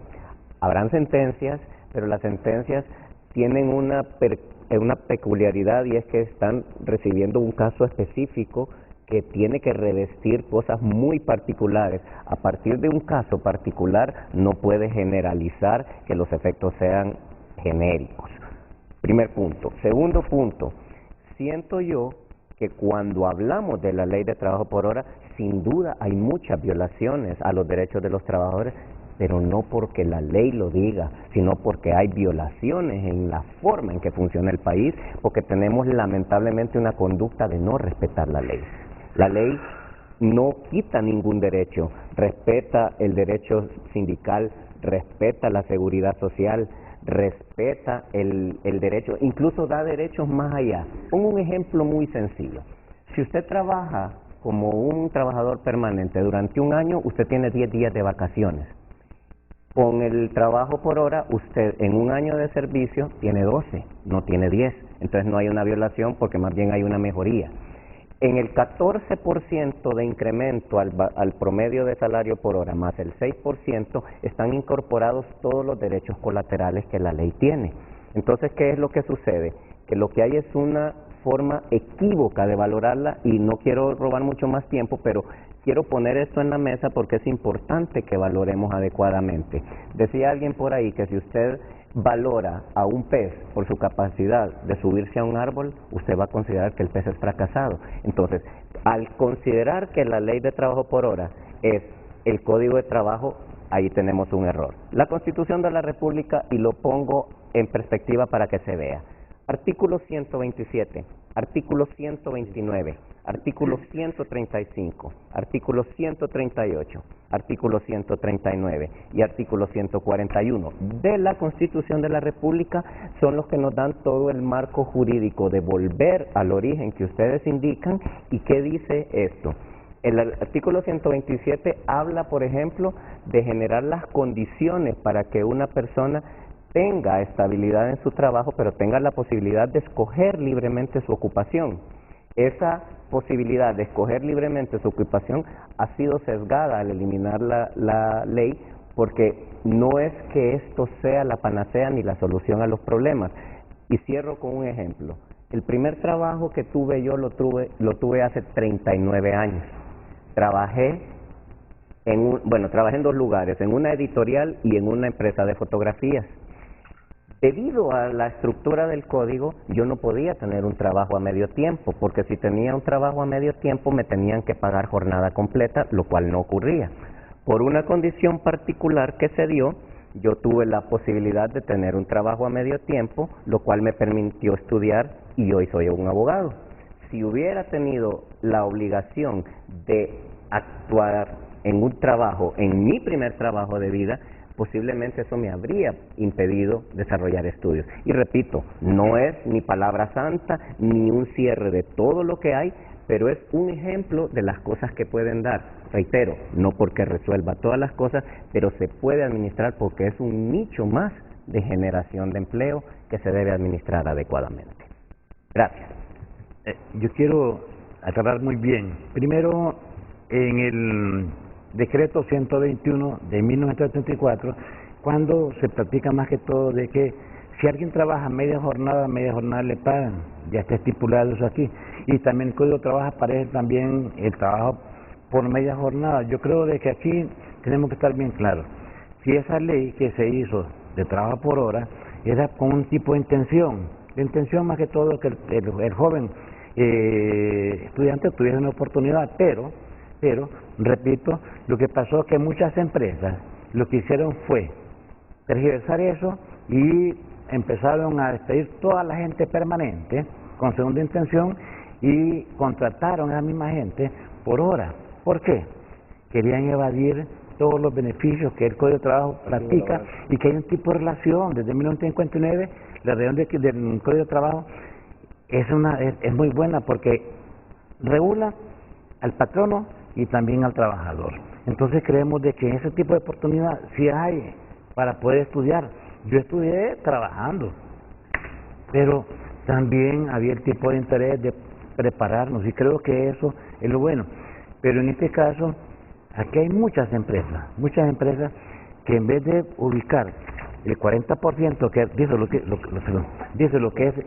Habrán sentencias, pero las sentencias tienen una peculiaridad, y es que están recibiendo un caso específico que tiene que revestir cosas muy particulares. A partir de un caso particular no puede generalizar que los efectos sean genéricos. Primer punto. Segundo punto, siento yo que cuando hablamos de la ley de trabajo por hora, sin duda hay muchas violaciones a los derechos de los trabajadores, pero no porque la ley lo diga, sino porque hay violaciones en la forma en que funciona el país, porque tenemos lamentablemente una conducta de no respetar la ley. La ley no quita ningún derecho, respeta el derecho sindical, respeta la seguridad social, respeta el derecho, incluso da derechos más allá. Pongo un ejemplo muy sencillo. Si usted trabaja como un trabajador permanente durante un año, usted tiene 10 días de vacaciones. Con el trabajo por hora, usted en un año de servicio tiene 12, no tiene 10. Entonces no hay una violación porque más bien hay una mejoría. En el 14% de incremento al promedio de salario por hora, más el 6%, están incorporados todos los derechos colaterales que la ley tiene. Entonces, ¿qué es lo que sucede? Que lo que hay es una forma equívoca de valorarla, y no quiero robar mucho más tiempo, pero quiero poner esto en la mesa porque es importante que valoremos adecuadamente. Decía alguien por ahí que si usted valora a un pez por su capacidad de subirse a un árbol, usted va a considerar que el pez es fracasado. Entonces, al considerar que la ley de trabajo por hora es el Código de Trabajo, ahí tenemos un error. La Constitución de la República, y lo pongo en perspectiva para que se vea. Artículo 127, artículo 129, artículo 135, artículo 138, artículo 139 y artículo 141 de la Constitución de la República son los que nos dan todo el marco jurídico de volver al origen que ustedes indican. ¿Y qué dice esto? El artículo 127 habla, por ejemplo, de generar las condiciones para que una persona tenga estabilidad en su trabajo, pero tenga la posibilidad de escoger libremente su ocupación. Esa posibilidad de escoger libremente su ocupación ha sido sesgada al eliminar la ley, porque no es que esto sea la panacea ni la solución a los problemas. Y cierro con un ejemplo. El primer trabajo que tuve yo lo tuve hace 39 años. Trabajé en dos lugares, en una editorial y en una empresa de fotografías. Debido a la estructura del código, yo no podía tener un trabajo a medio tiempo, porque si tenía un trabajo a medio tiempo me tenían que pagar jornada completa, lo cual no ocurría. Por una condición particular que se dio, yo tuve la posibilidad de tener un trabajo a medio tiempo, lo cual me permitió estudiar y hoy soy un abogado. Si hubiera tenido la obligación de actuar en un trabajo, en mi primer trabajo de vida, posiblemente eso me habría impedido desarrollar estudios. Y repito, no es ni palabra santa, ni un cierre de todo lo que hay, pero es un ejemplo de las cosas que pueden dar. Reitero, no porque resuelva todas las cosas, pero se puede administrar porque es un nicho más de generación de empleo que se debe administrar adecuadamente. Gracias. Yo quiero aclarar muy bien. Primero, en el decreto 121 de 1934, cuando se practica más que todo de que si alguien trabaja media jornada le pagan. Ya está estipulado eso aquí. Y también el Código de Trabajo aparece también el trabajo por media jornada. Yo creo de que aquí tenemos que estar bien claros. Si esa ley que se hizo de trabajo por hora era con un tipo de intención, más que todo que el joven estudiante tuviera una oportunidad, pero, repito, lo que pasó es que muchas empresas lo que hicieron fue tergiversar eso y empezaron a despedir toda la gente permanente con segunda intención y contrataron a la misma gente por hora. ¿Por qué? Querían evadir todos los beneficios que el Código de Trabajo practica y que hay un tipo de relación. Desde 1959, la relación del Código de Trabajo es muy buena porque regula al patrono y también al trabajador. Entonces creemos de que ese tipo de oportunidad sí hay para poder estudiar. Yo estudié trabajando, pero también había el tipo de interés de prepararnos y creo que eso es lo bueno. Pero en este caso, aquí hay muchas empresas que en vez de ubicar el 40% que dice lo que es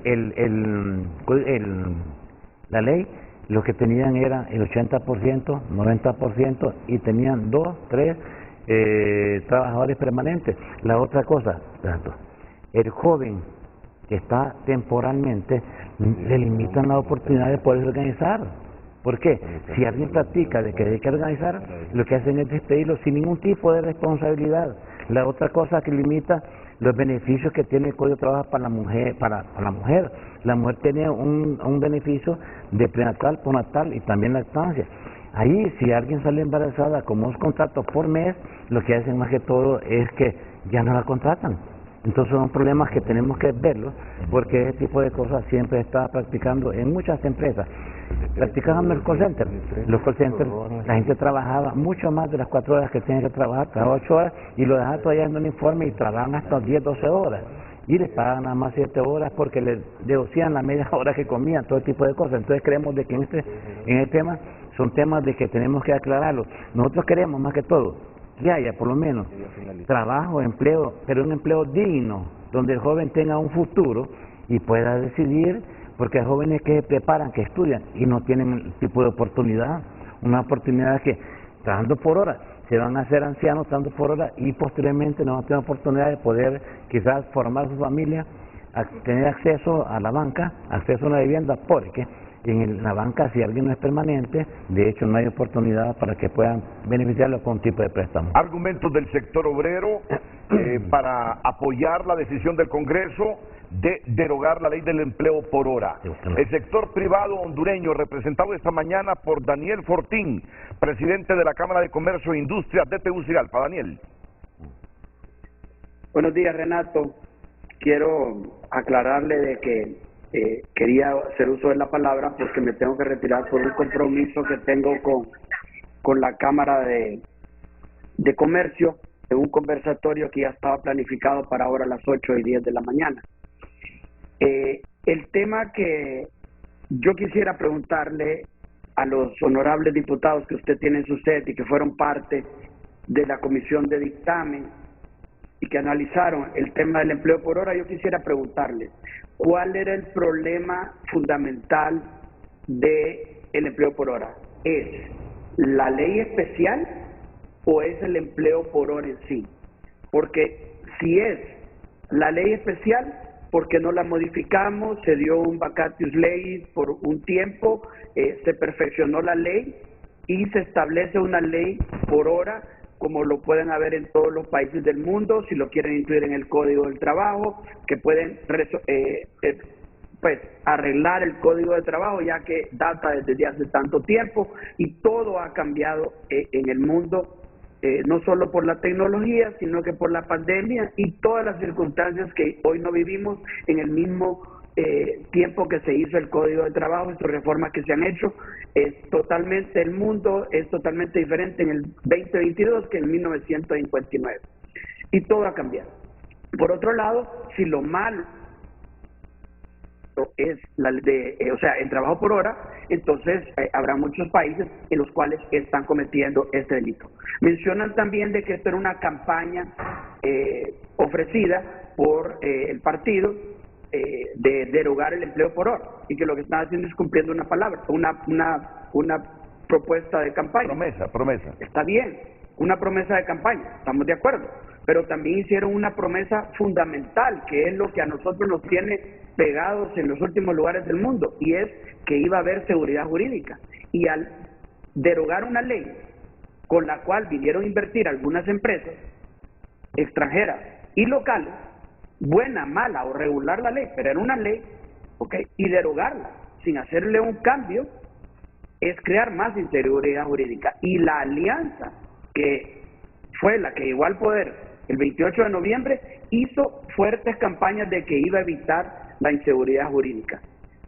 la ley, lo que tenían era el 80%, 90% y tenían 2, 3 trabajadores permanentes. La otra cosa, el joven que está temporalmente, le limitan la oportunidad de poder organizar. ¿Por qué? Si alguien practica de que hay que organizar, lo que hacen es despedirlo sin ningún tipo de responsabilidad. La otra cosa que limita los beneficios que tiene el Código de Trabajo para la mujer, La mujer tiene un beneficio de prenatal, postnatal y también lactancia. Ahí, si alguien sale embarazada como un contrato por mes, lo que hacen más que todo es que ya no la contratan. Entonces son problemas que tenemos que verlos, porque ese tipo de cosas siempre está practicando en muchas empresas. Practicando el call center. Los call centers, la gente trabajaba mucho más de las 4 horas que tienen que trabajar, trabajaba 8 horas y lo dejaban todavía en un informe y trabajan hasta 10, 12 horas. Y les pagan nada más 7 horas porque les deducían la media hora que comían, todo tipo de cosas. Entonces creemos de que en el tema son temas de que tenemos que aclararlos. Nosotros queremos más que todo que haya por lo menos trabajo, empleo, pero un empleo digno, donde el joven tenga un futuro y pueda decidir, porque hay jóvenes que se preparan, que estudian y no tienen el tipo de oportunidad, una oportunidad que trabajando por hora se van a hacer ancianos trabajando por hora y posteriormente no van a tener oportunidad de poder quizás formar su familia, tener acceso a la banca, acceso a una vivienda, porque en la banca, si alguien no es permanente, de hecho no hay oportunidad para que puedan beneficiarlo con un tipo de préstamo. Argumentos del sector obrero para apoyar la decisión del Congreso de derogar la ley del empleo por hora. El sector privado hondureño, representado esta mañana por Daniel Fortín, presidente de la Cámara de Comercio e Industria de Tegucigalpa. Daniel. Buenos días, Renato. Quiero aclararle de que quería hacer uso de la palabra porque me tengo que retirar por un compromiso que tengo con la Cámara de Comercio, de un conversatorio que ya estaba planificado para ahora a las 8:10 de la mañana. El tema que yo quisiera preguntarle a los honorables diputados que usted tiene en su sede y que fueron parte de la comisión de dictamen y que analizaron el tema del empleo por hora, yo quisiera preguntarle cuál era el problema fundamental del empleo por hora. ¿Es la ley especial o es el empleo por hora en sí? Porque si es la ley especial, porque no la modificamos, se dio un vacatius legis por un tiempo, se perfeccionó la ley y se establece una ley por hora como lo pueden haber en todos los países del mundo, si lo quieren incluir en el Código del Trabajo, que pueden pues arreglar el Código de Trabajo, ya que data desde hace tanto tiempo y todo ha cambiado en el mundo, no solo por la tecnología, sino que por la pandemia y todas las circunstancias que hoy no vivimos en el mismo tiempo que se hizo el Código de Trabajo, estas reformas que se han hecho. El mundo es totalmente diferente en el 2022 que en 1959 y todo ha cambiado. Por otro lado, si lo malo es el trabajo por hora, entonces habrá muchos países en los cuales están cometiendo este delito. Mencionan también de que esto era una campaña ofrecida por el partido de derogar el empleo por hora y que lo que están haciendo es cumpliendo una palabra, una propuesta de campaña. Promesa. Está bien, una promesa de campaña, estamos de acuerdo, pero también hicieron una promesa fundamental, que es lo que a nosotros nos tiene pegados en los últimos lugares del mundo, y es que iba a haber seguridad jurídica. Y al derogar una ley con la cual vinieron a invertir algunas empresas extranjeras y locales, buena, mala o regular la ley, pero era una ley, y derogarla sin hacerle un cambio es crear más inseguridad jurídica. Y la alianza que fue la que llegó al poder el 28 de noviembre hizo fuertes campañas de que iba a evitar la inseguridad jurídica.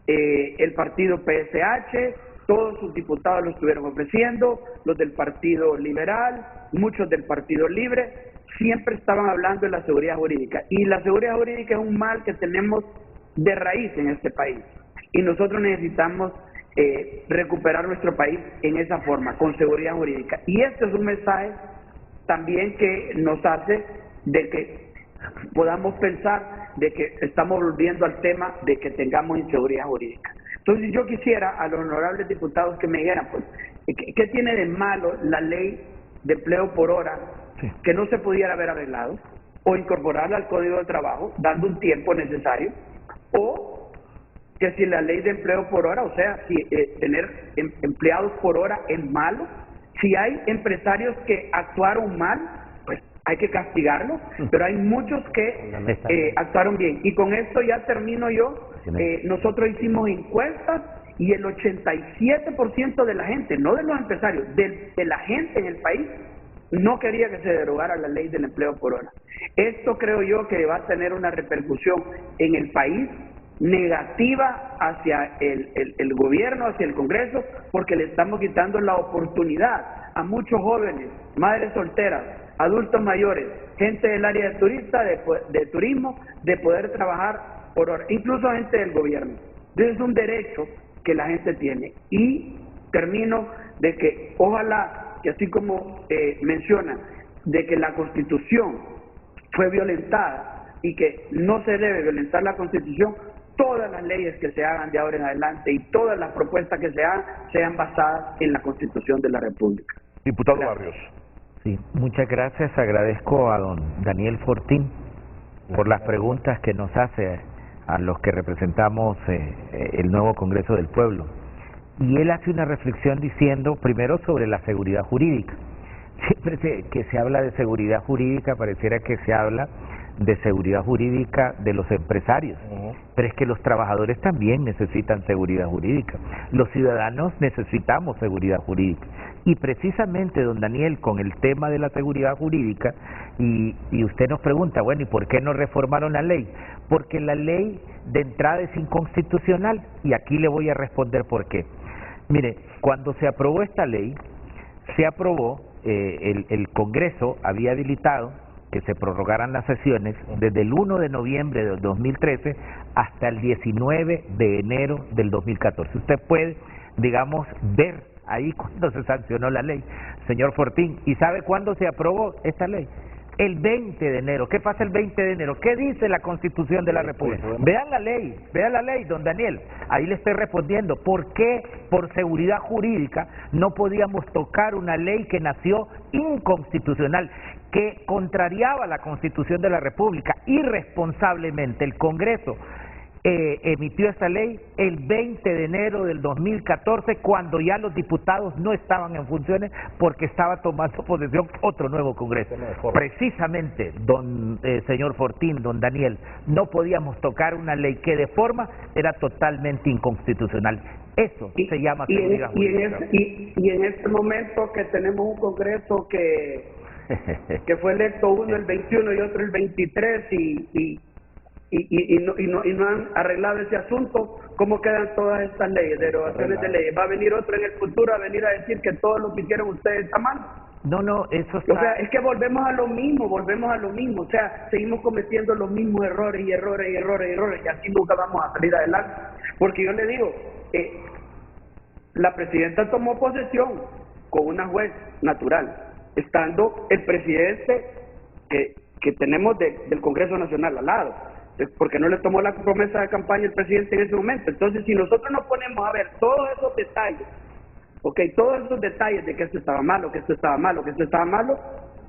El partido PSH, todos sus diputados lo estuvieron ofreciendo, los del Partido Liberal, muchos del Partido Libre, siempre estaban hablando de la seguridad jurídica. Y la seguridad jurídica es un mal que tenemos de raíz en este país. Y nosotros necesitamos recuperar nuestro país en esa forma, con seguridad jurídica. Y este es un mensaje también que nos hace de que podamos pensar de que estamos volviendo al tema de que tengamos inseguridad jurídica. Entonces yo quisiera a los honorables diputados que me dijeran, pues, ¿qué tiene de malo la ley de empleo por hora que no se pudiera haber arreglado, o incorporarla al Código de Trabajo dando un tiempo necesario, o que si la ley de empleo por hora, o sea, si tener empleados por hora es malo, si hay empresarios que actuaron mal, pues hay que castigarlos, pero hay muchos que actuaron bien. Y con esto ya termino yo. Nosotros hicimos encuestas y el 87% de la gente, no de los empresarios, de la gente en el país, no quería que se derogara la ley del empleo por hora. Esto creo yo que va a tener una repercusión en el país negativa hacia el gobierno, hacia el Congreso, porque le estamos quitando la oportunidad a muchos jóvenes, madres solteras, adultos mayores, gente del área de turismo, de poder trabajar por hora, incluso gente del gobierno. Entonces es un derecho que la gente tiene. Y termino de que ojalá que así como menciona de que la Constitución fue violentada y que no se debe violentar la Constitución, todas las leyes que se hagan de ahora en adelante y todas las propuestas que se hagan sean basadas en la Constitución de la República. Diputado Gracias. Barrios. Sí, muchas gracias. Agradezco a don Daniel Fortín por las preguntas que nos hace a los que representamos el nuevo Congreso del Pueblo. Y él hace una reflexión diciendo, primero, sobre la seguridad jurídica. Siempre que se habla de seguridad jurídica, pareciera que se habla de seguridad jurídica de los empresarios, pero es que los trabajadores también necesitan seguridad jurídica, los ciudadanos necesitamos seguridad jurídica, y precisamente, don Daniel, con el tema de la seguridad jurídica, y usted nos pregunta, bueno, ¿y por qué no reformaron la ley? Porque la ley de entrada es inconstitucional, y aquí le voy a responder por qué. Mire, cuando se aprobó esta ley, se aprobó, el Congreso había habilitado que se prorrogaran las sesiones desde el 1 de noviembre del 2013 hasta el 19 de enero del 2014. Usted puede, digamos, ver ahí cuando se sancionó la ley, señor Fortín. ¿Y sabe cuándo se aprobó esta ley? El 20 de enero. ¿Qué pasa el 20 de enero? ¿Qué dice la Constitución de la República? Vean la ley, don Daniel. Ahí le estoy respondiendo. ¿Por qué por seguridad jurídica no podíamos tocar una ley que nació inconstitucional, que contrariaba la Constitución de la República? Irresponsablemente el Congreso emitió esta ley el 20 de enero del 2014, cuando ya los diputados no estaban en funciones porque estaba tomando posesión otro nuevo Congreso. Precisamente, señor Fortín, don Daniel, no podíamos tocar una ley que de forma era totalmente inconstitucional. Eso se llama seguridad jurídica. Y en este momento que tenemos un Congreso que fue electo uno el 21 y otro el 23 y no han arreglado ese asunto, ¿cómo quedan todas estas leyes, derogaciones de leyes? ¿Va a venir otro en el futuro a venir a decir que todo lo que hicieron ustedes está mal? No, eso está... O sea, es que volvemos a lo mismo, o sea, seguimos cometiendo los mismos errores, y así nunca vamos a salir adelante. Porque yo le digo, la presidenta tomó posesión con una juez natural, estando el presidente que tenemos del Congreso Nacional al lado, porque no le tomó la promesa de campaña el presidente en ese momento. Entonces, si nosotros nos ponemos a ver todos esos detalles, todos esos detalles de que esto estaba malo, que esto estaba malo, que esto estaba malo,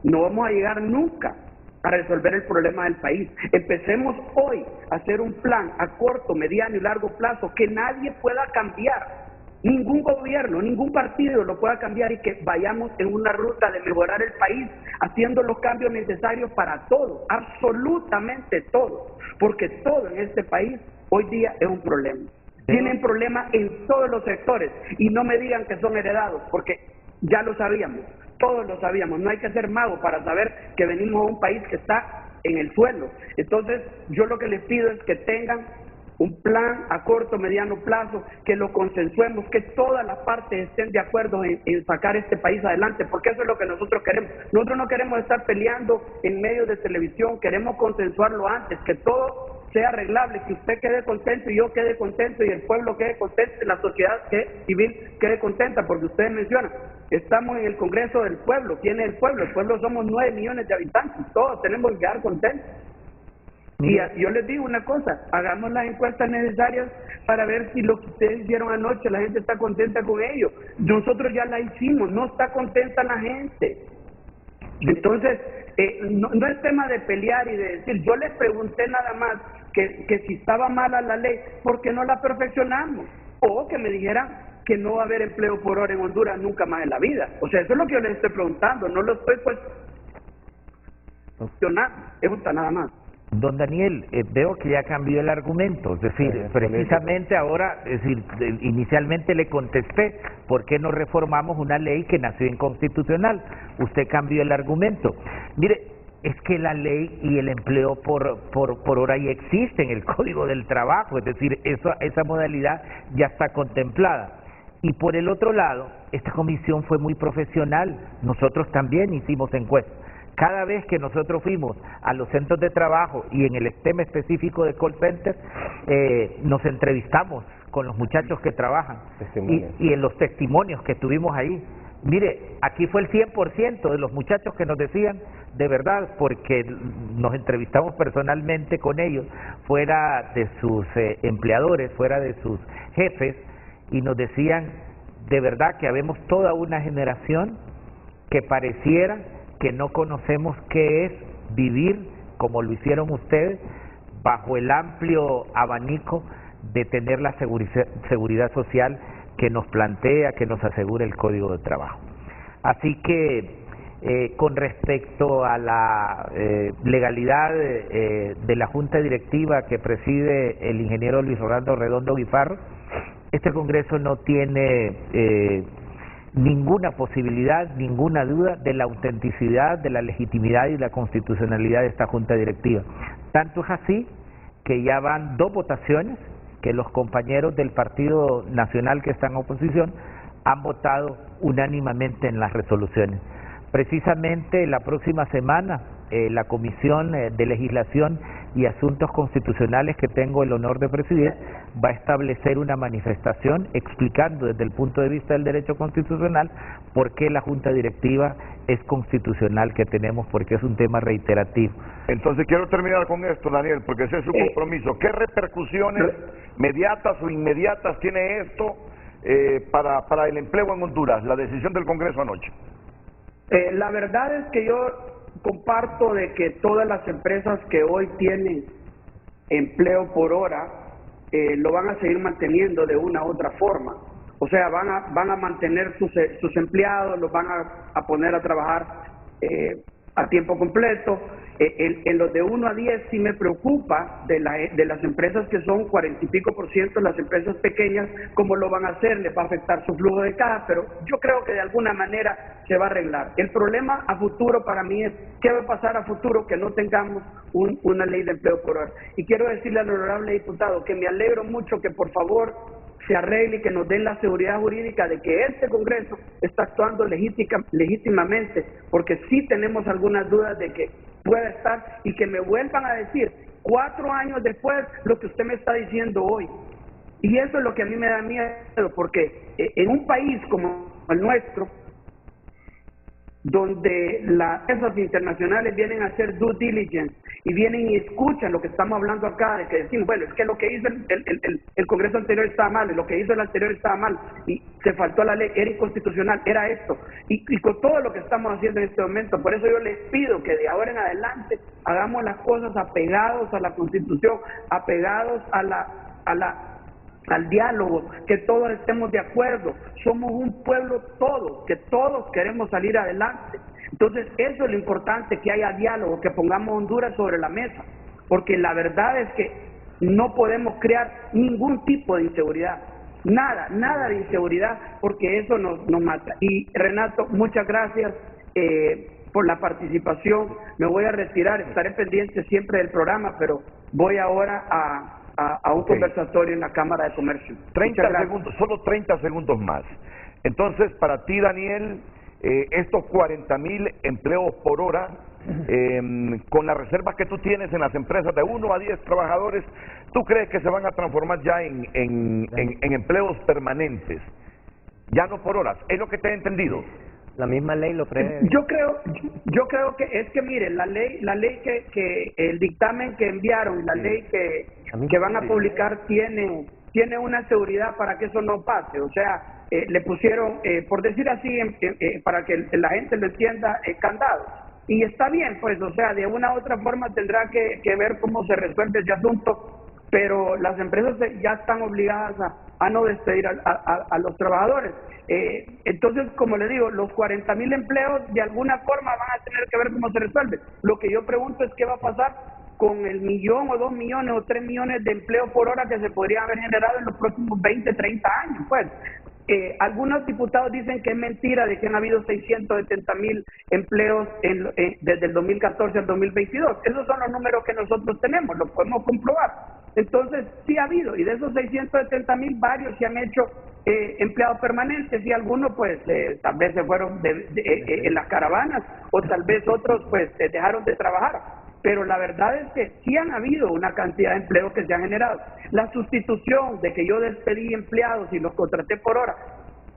no vamos a llegar nunca a resolver el problema del país. Empecemos hoy a hacer un plan a corto, mediano y largo plazo que nadie pueda cambiar. Ningún gobierno, ningún partido lo pueda cambiar, y que vayamos en una ruta de mejorar el país, haciendo los cambios necesarios para todo, absolutamente todo, porque todo en este país hoy día es un problema. Tienen problemas en todos los sectores, y no me digan que son heredados, porque ya lo sabíamos, todos lo sabíamos. No hay que ser mago para saber que venimos a un país que está en el suelo. Entonces, yo lo que les pido es que tengan un plan a corto, mediano plazo, que lo consensuemos, que todas las partes estén de acuerdo en sacar este país adelante, porque eso es lo que nosotros queremos. Nosotros no queremos estar peleando en medios de televisión, queremos consensuarlo antes, que todo sea arreglable, que usted quede contento y yo quede contento y el pueblo quede contento y la sociedad civil quede contenta, porque ustedes mencionan, estamos en el Congreso del Pueblo. ¿Quién es el pueblo? El pueblo somos 9 millones de habitantes, todos tenemos que quedar contentos. Y yo les digo una cosa, hagamos las encuestas necesarias para ver si lo que ustedes hicieron anoche, la gente está contenta con ello. Nosotros ya la hicimos, no está contenta la gente. Entonces, no es tema de pelear y de decir, yo les pregunté nada más que si estaba mala la ley, ¿por qué no la perfeccionamos? O que me dijeran que no va a haber empleo por hora en Honduras nunca más en la vida. O sea, eso es lo que yo les estoy preguntando, no lo estoy cuestionando, eso está nada más. Don Daniel, veo que ya cambió el argumento, es decir, precisamente ahora, es decir, inicialmente le contesté, ¿por qué no reformamos una ley que nació inconstitucional? Usted cambió el argumento. Mire, es que la ley y el empleo por hora ya existe en el Código del Trabajo, es decir, esa modalidad ya está contemplada. Y por el otro lado, esta comisión fue muy profesional, nosotros también hicimos encuestas. Cada vez que nosotros fuimos a los centros de trabajo y en el tema específico de call center, nos entrevistamos con los muchachos que trabajan y en los testimonios que tuvimos ahí. Mire, aquí fue el 100% de los muchachos que nos decían, de verdad, porque nos entrevistamos personalmente con ellos, fuera de sus empleadores, fuera de sus jefes, y nos decían, de verdad, que habemos toda una generación que pareciera que no conocemos qué es vivir, como lo hicieron ustedes, bajo el amplio abanico de tener la seguridad social que nos plantea, que nos asegura el Código de Trabajo. Así que, con respecto a la legalidad de la Junta Directiva que preside el ingeniero Luis Rolando Redondo Guifarro, este Congreso no tiene ninguna posibilidad, ninguna duda de la autenticidad, de la legitimidad y la constitucionalidad de esta Junta Directiva. Tanto es así que ya van 2 votaciones que los compañeros del Partido Nacional que están en oposición han votado unánimemente en las resoluciones. Precisamente la próxima semana la Comisión de Legislación y Asuntos Constitucionales que tengo el honor de presidir va a establecer una manifestación explicando desde el punto de vista del derecho constitucional por qué la Junta Directiva es constitucional que tenemos, porque es un tema reiterativo. Entonces quiero terminar con esto, Daniel, porque ese es su compromiso. ¿Qué repercusiones mediatas o inmediatas tiene esto para el empleo en Honduras, la decisión del Congreso anoche? La verdad es que yo comparto de que todas las empresas que hoy tienen empleo por hora lo van a seguir manteniendo de una u otra forma. O sea, van a mantener sus empleados, los van a poner a trabajar a tiempo completo. En los de 1 a 10 sí me preocupa de las empresas que son 40 y pico %, las empresas pequeñas, cómo lo van a hacer, les va a afectar su flujo de caja, pero yo creo que de alguna manera se va a arreglar. El problema a futuro para mí es qué va a pasar a futuro que no tengamos una ley de empleo por hora. Y quiero decirle al honorable diputado que me alegro mucho que por favor se arregle y que nos den la seguridad jurídica de que este Congreso está actuando legítimamente, porque sí tenemos algunas dudas de que pueda estar y que me vuelvan a decir 4 años después lo que usted me está diciendo hoy. Y eso es lo que a mí me da miedo, porque en un país como el nuestro, donde las empresas internacionales vienen a hacer due diligence y vienen y escuchan lo que estamos hablando acá, de que decimos, bueno, es que lo que hizo el Congreso anterior estaba mal, lo que hizo el anterior estaba mal, y se faltó a la ley, era inconstitucional, era esto, y con todo lo que estamos haciendo en este momento. Por eso yo les pido que de ahora en adelante hagamos las cosas apegados a la Constitución, apegados al diálogo, que todos estemos de acuerdo. Somos un pueblo todos, que todos queremos salir adelante. Entonces eso es lo importante, que haya diálogo, que pongamos Honduras sobre la mesa, porque la verdad es que no podemos crear ningún tipo de inseguridad, nada de inseguridad, porque eso nos mata. Y Renato, muchas gracias por la participación. Me voy a retirar, estaré pendiente siempre del programa, pero voy ahora a un conversatorio en la Cámara de Comercio. 30 segundos, solo 30 segundos más. Entonces, para ti, Daniel, estos 40,000 empleos por hora, con las reservas que tú tienes en las empresas de 1 a 10 trabajadores, ¿tú crees que se van a transformar ya en empleos permanentes? Ya no por horas, ¿es lo que te he entendido? La misma ley lo prevé. Yo creo que es que mire, la ley que el dictamen que enviaron, la ley que van a publicar tiene una seguridad para que eso no pase. O sea, le pusieron, por decir así, para que la gente lo entienda, candados. Y está bien, pues, o sea, de una u otra forma tendrá que ver cómo se resuelve ese asunto, pero las empresas ya están obligadas a no despedir a los trabajadores. Entonces, como le digo, los 40,000 empleos de alguna forma van a tener que ver cómo se resuelve. Lo que yo pregunto es qué va a pasar con el 1 o 2 millones o 3 millones de empleos por hora que se podrían haber generado en los próximos 20, 30 años. Pues algunos diputados dicen que es mentira de que han habido 670,000 empleos desde el 2014 al 2022. Esos son los números que nosotros tenemos, los podemos comprobar. Entonces, sí ha habido, y de esos 670,000, varios se han hecho empleados permanentes, y algunos pues tal vez se fueron en las caravanas, o tal vez otros pues dejaron de trabajar. Pero la verdad es que sí han habido una cantidad de empleos que se han generado. La sustitución de que yo despedí empleados y los contraté por hora,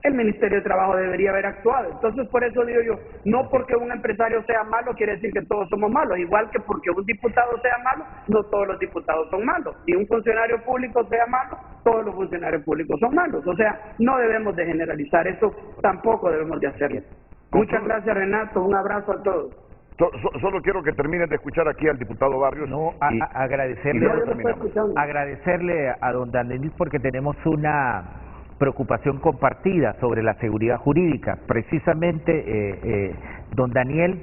el Ministerio de Trabajo debería haber actuado. Entonces, por eso digo yo, no porque un empresario sea malo quiere decir que todos somos malos, igual que porque un diputado sea malo, no todos los diputados son malos. Si un funcionario público sea malo, todos los funcionarios públicos son malos. O sea, no debemos de generalizar eso, tampoco debemos de hacerlo. Muchas gracias, Renato, un abrazo a todos. Solo quiero que termines de escuchar aquí al diputado Barrios. No, y agradecerle a don Daniel, porque tenemos una preocupación compartida sobre la seguridad jurídica. Precisamente, don Daniel,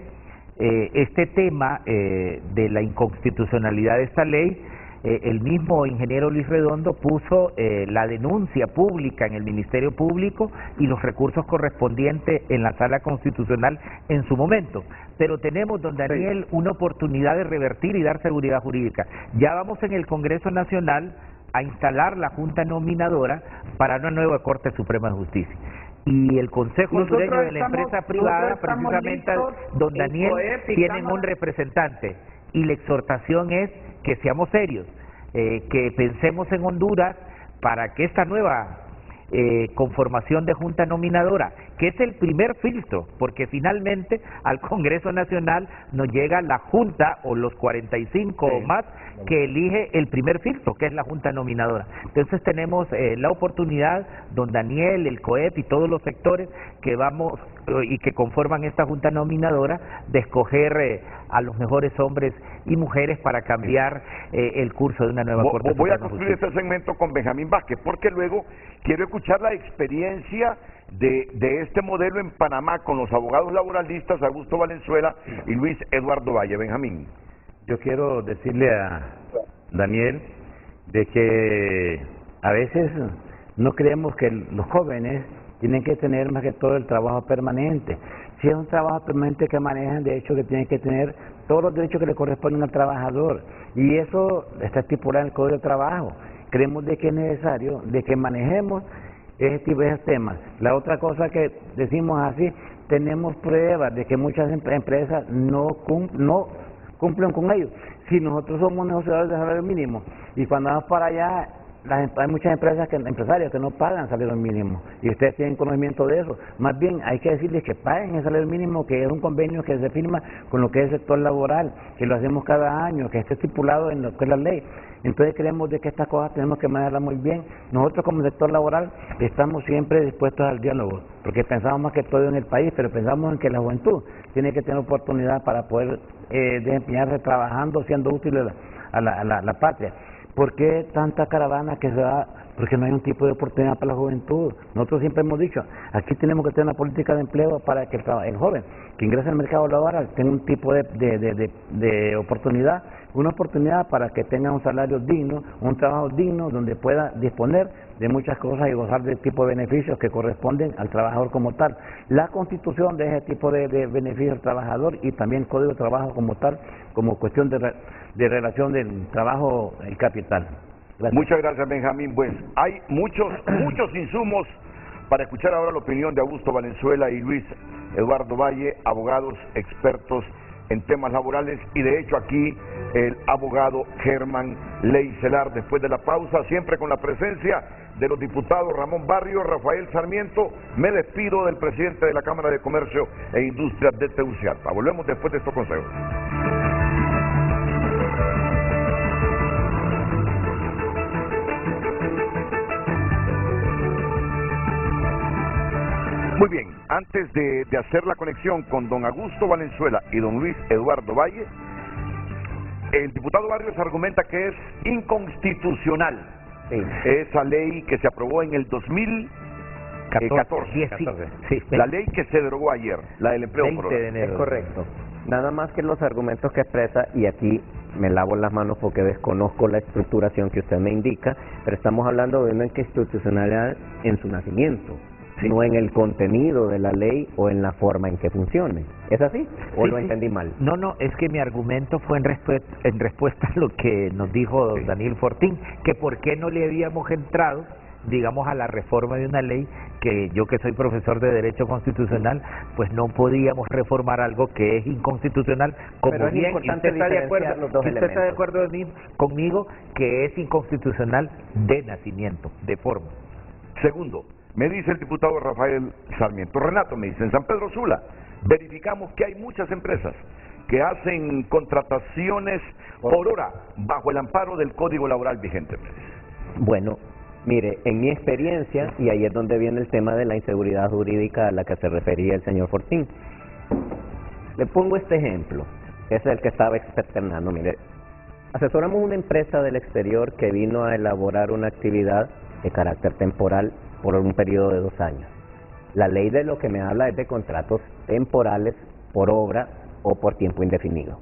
este tema de la inconstitucionalidad de esta ley, el mismo ingeniero Luis Redondo puso la denuncia pública en el Ministerio Público y los recursos correspondientes en la Sala Constitucional en su momento. Pero tenemos, don Daniel, una oportunidad de revertir y dar seguridad jurídica. Ya vamos en el Congreso Nacional a instalar la Junta Nominadora para una nueva Corte Suprema de Justicia. Y el Consejo Hondureño de la Empresa Privada, precisamente, don Daniel, tienen un representante. Y la exhortación es que seamos serios, que pensemos en Honduras para que esta nueva conformación de junta nominadora, que es el primer filtro, porque finalmente al Congreso Nacional nos llega la junta o los 45 o más que elige el primer filtro, que es la junta nominadora. Entonces tenemos la oportunidad, don Daniel, el COEP y todos los sectores que vamos y que conforman esta junta nominadora, de escoger a los mejores hombres y mujeres para cambiar el curso de una nueva Corte Voy a Suprema de concluir este segmento con Benjamín Vázquez, porque luego quiero escuchar la experiencia de este modelo en Panamá con los abogados laboralistas Augusto Valenzuela y Luis Eduardo Valle. Benjamín. Yo quiero decirle a Daniel de que a veces no creemos que los jóvenes tienen que tener más que todo el trabajo permanente. Si es un trabajo permanente que manejan, de hecho que tienen que tener todos los derechos que le corresponden al trabajador, y eso está estipulado en el Código de Trabajo. Creemos de que es necesario de que manejemos ese tipo de temas. La otra cosa que decimos así, tenemos pruebas de que muchas empresas no cumplen con ellos. Si nosotros somos negociadores de salario mínimo y cuando vamos para allá, hay muchas empresarios que no pagan salario mínimo, y ustedes tienen conocimiento de eso. Más bien hay que decirles que paguen el salario mínimo, que es un convenio que se firma con lo que es el sector laboral, que lo hacemos cada año, que esté estipulado en lo que es la ley. Entonces creemos de que estas cosas tenemos que manejarlas muy bien. Nosotros como sector laboral estamos siempre dispuestos al diálogo, porque pensamos más que todo en el país, pero pensamos en que la juventud tiene que tener oportunidad para poder desempeñarse trabajando, siendo útil a la patria. ¿Por qué tanta caravana que se da? Porque no hay un tipo de oportunidad para la juventud. Nosotros siempre hemos dicho, aquí tenemos que tener una política de empleo para que el joven que ingresa al mercado laboral tenga un tipo de oportunidad, una oportunidad para que tenga un salario digno, un trabajo digno, donde pueda disponer de muchas cosas y gozar del tipo de beneficios que corresponden al trabajador como tal. La Constitución de ese tipo de beneficios al trabajador, y también el Código de Trabajo como tal, como cuestión de relación del trabajo y capital. Gracias. Muchas gracias, Benjamín. Pues hay muchos insumos para escuchar ahora la opinión de Augusto Valenzuela y Luis Eduardo Valle, abogados expertos en temas laborales, y de hecho aquí el abogado Germán Leicelar. Después de la pausa, siempre con la presencia de los diputados Ramón Barrio, Rafael Sarmiento, me despido del presidente de la Cámara de Comercio e Industria de Tegucigalpa. Volvemos después de estos consejos. Muy bien, antes de hacer la conexión con don Augusto Valenzuela y don Luis Eduardo Valle, el diputado Barrios argumenta que es inconstitucional esa ley que se aprobó en el 2014. Sí. La ley que se derogó ayer, la del empleo por hora. Es correcto. Nada más que los argumentos que expresa, y aquí me lavo las manos porque desconozco la estructuración que usted me indica, pero estamos hablando de una inconstitucionalidad en su nacimiento, no en el contenido de la ley o en la forma en que funcione. ¿Es así? ¿O lo entendí mal? No, es que mi argumento fue en respuesta a lo que nos dijo Daniel Fortín, que por qué no le habíamos entrado, digamos, a la reforma de una ley que yo, que soy profesor de Derecho Constitucional, pues no podíamos reformar algo que es inconstitucional, como pero es bien importante usted está de acuerdo, los dos usted está de acuerdo conmigo que es inconstitucional de nacimiento, de forma. Segundo, me dice el diputado Rafael Sarmiento, Renato me dice, en San Pedro Sula verificamos que hay muchas empresas que hacen contrataciones por hora bajo el amparo del Código Laboral vigente. Bueno, mire, en mi experiencia, y ahí es donde viene el tema de la inseguridad jurídica a la que se refería el señor Fortín. Le pongo este ejemplo, que es el que estaba externando. Mire, asesoramos una empresa del exterior que vino a elaborar una actividad de carácter temporal por un periodo de 2 años. La ley de lo que me habla es de contratos temporales por obra o por tiempo indefinido.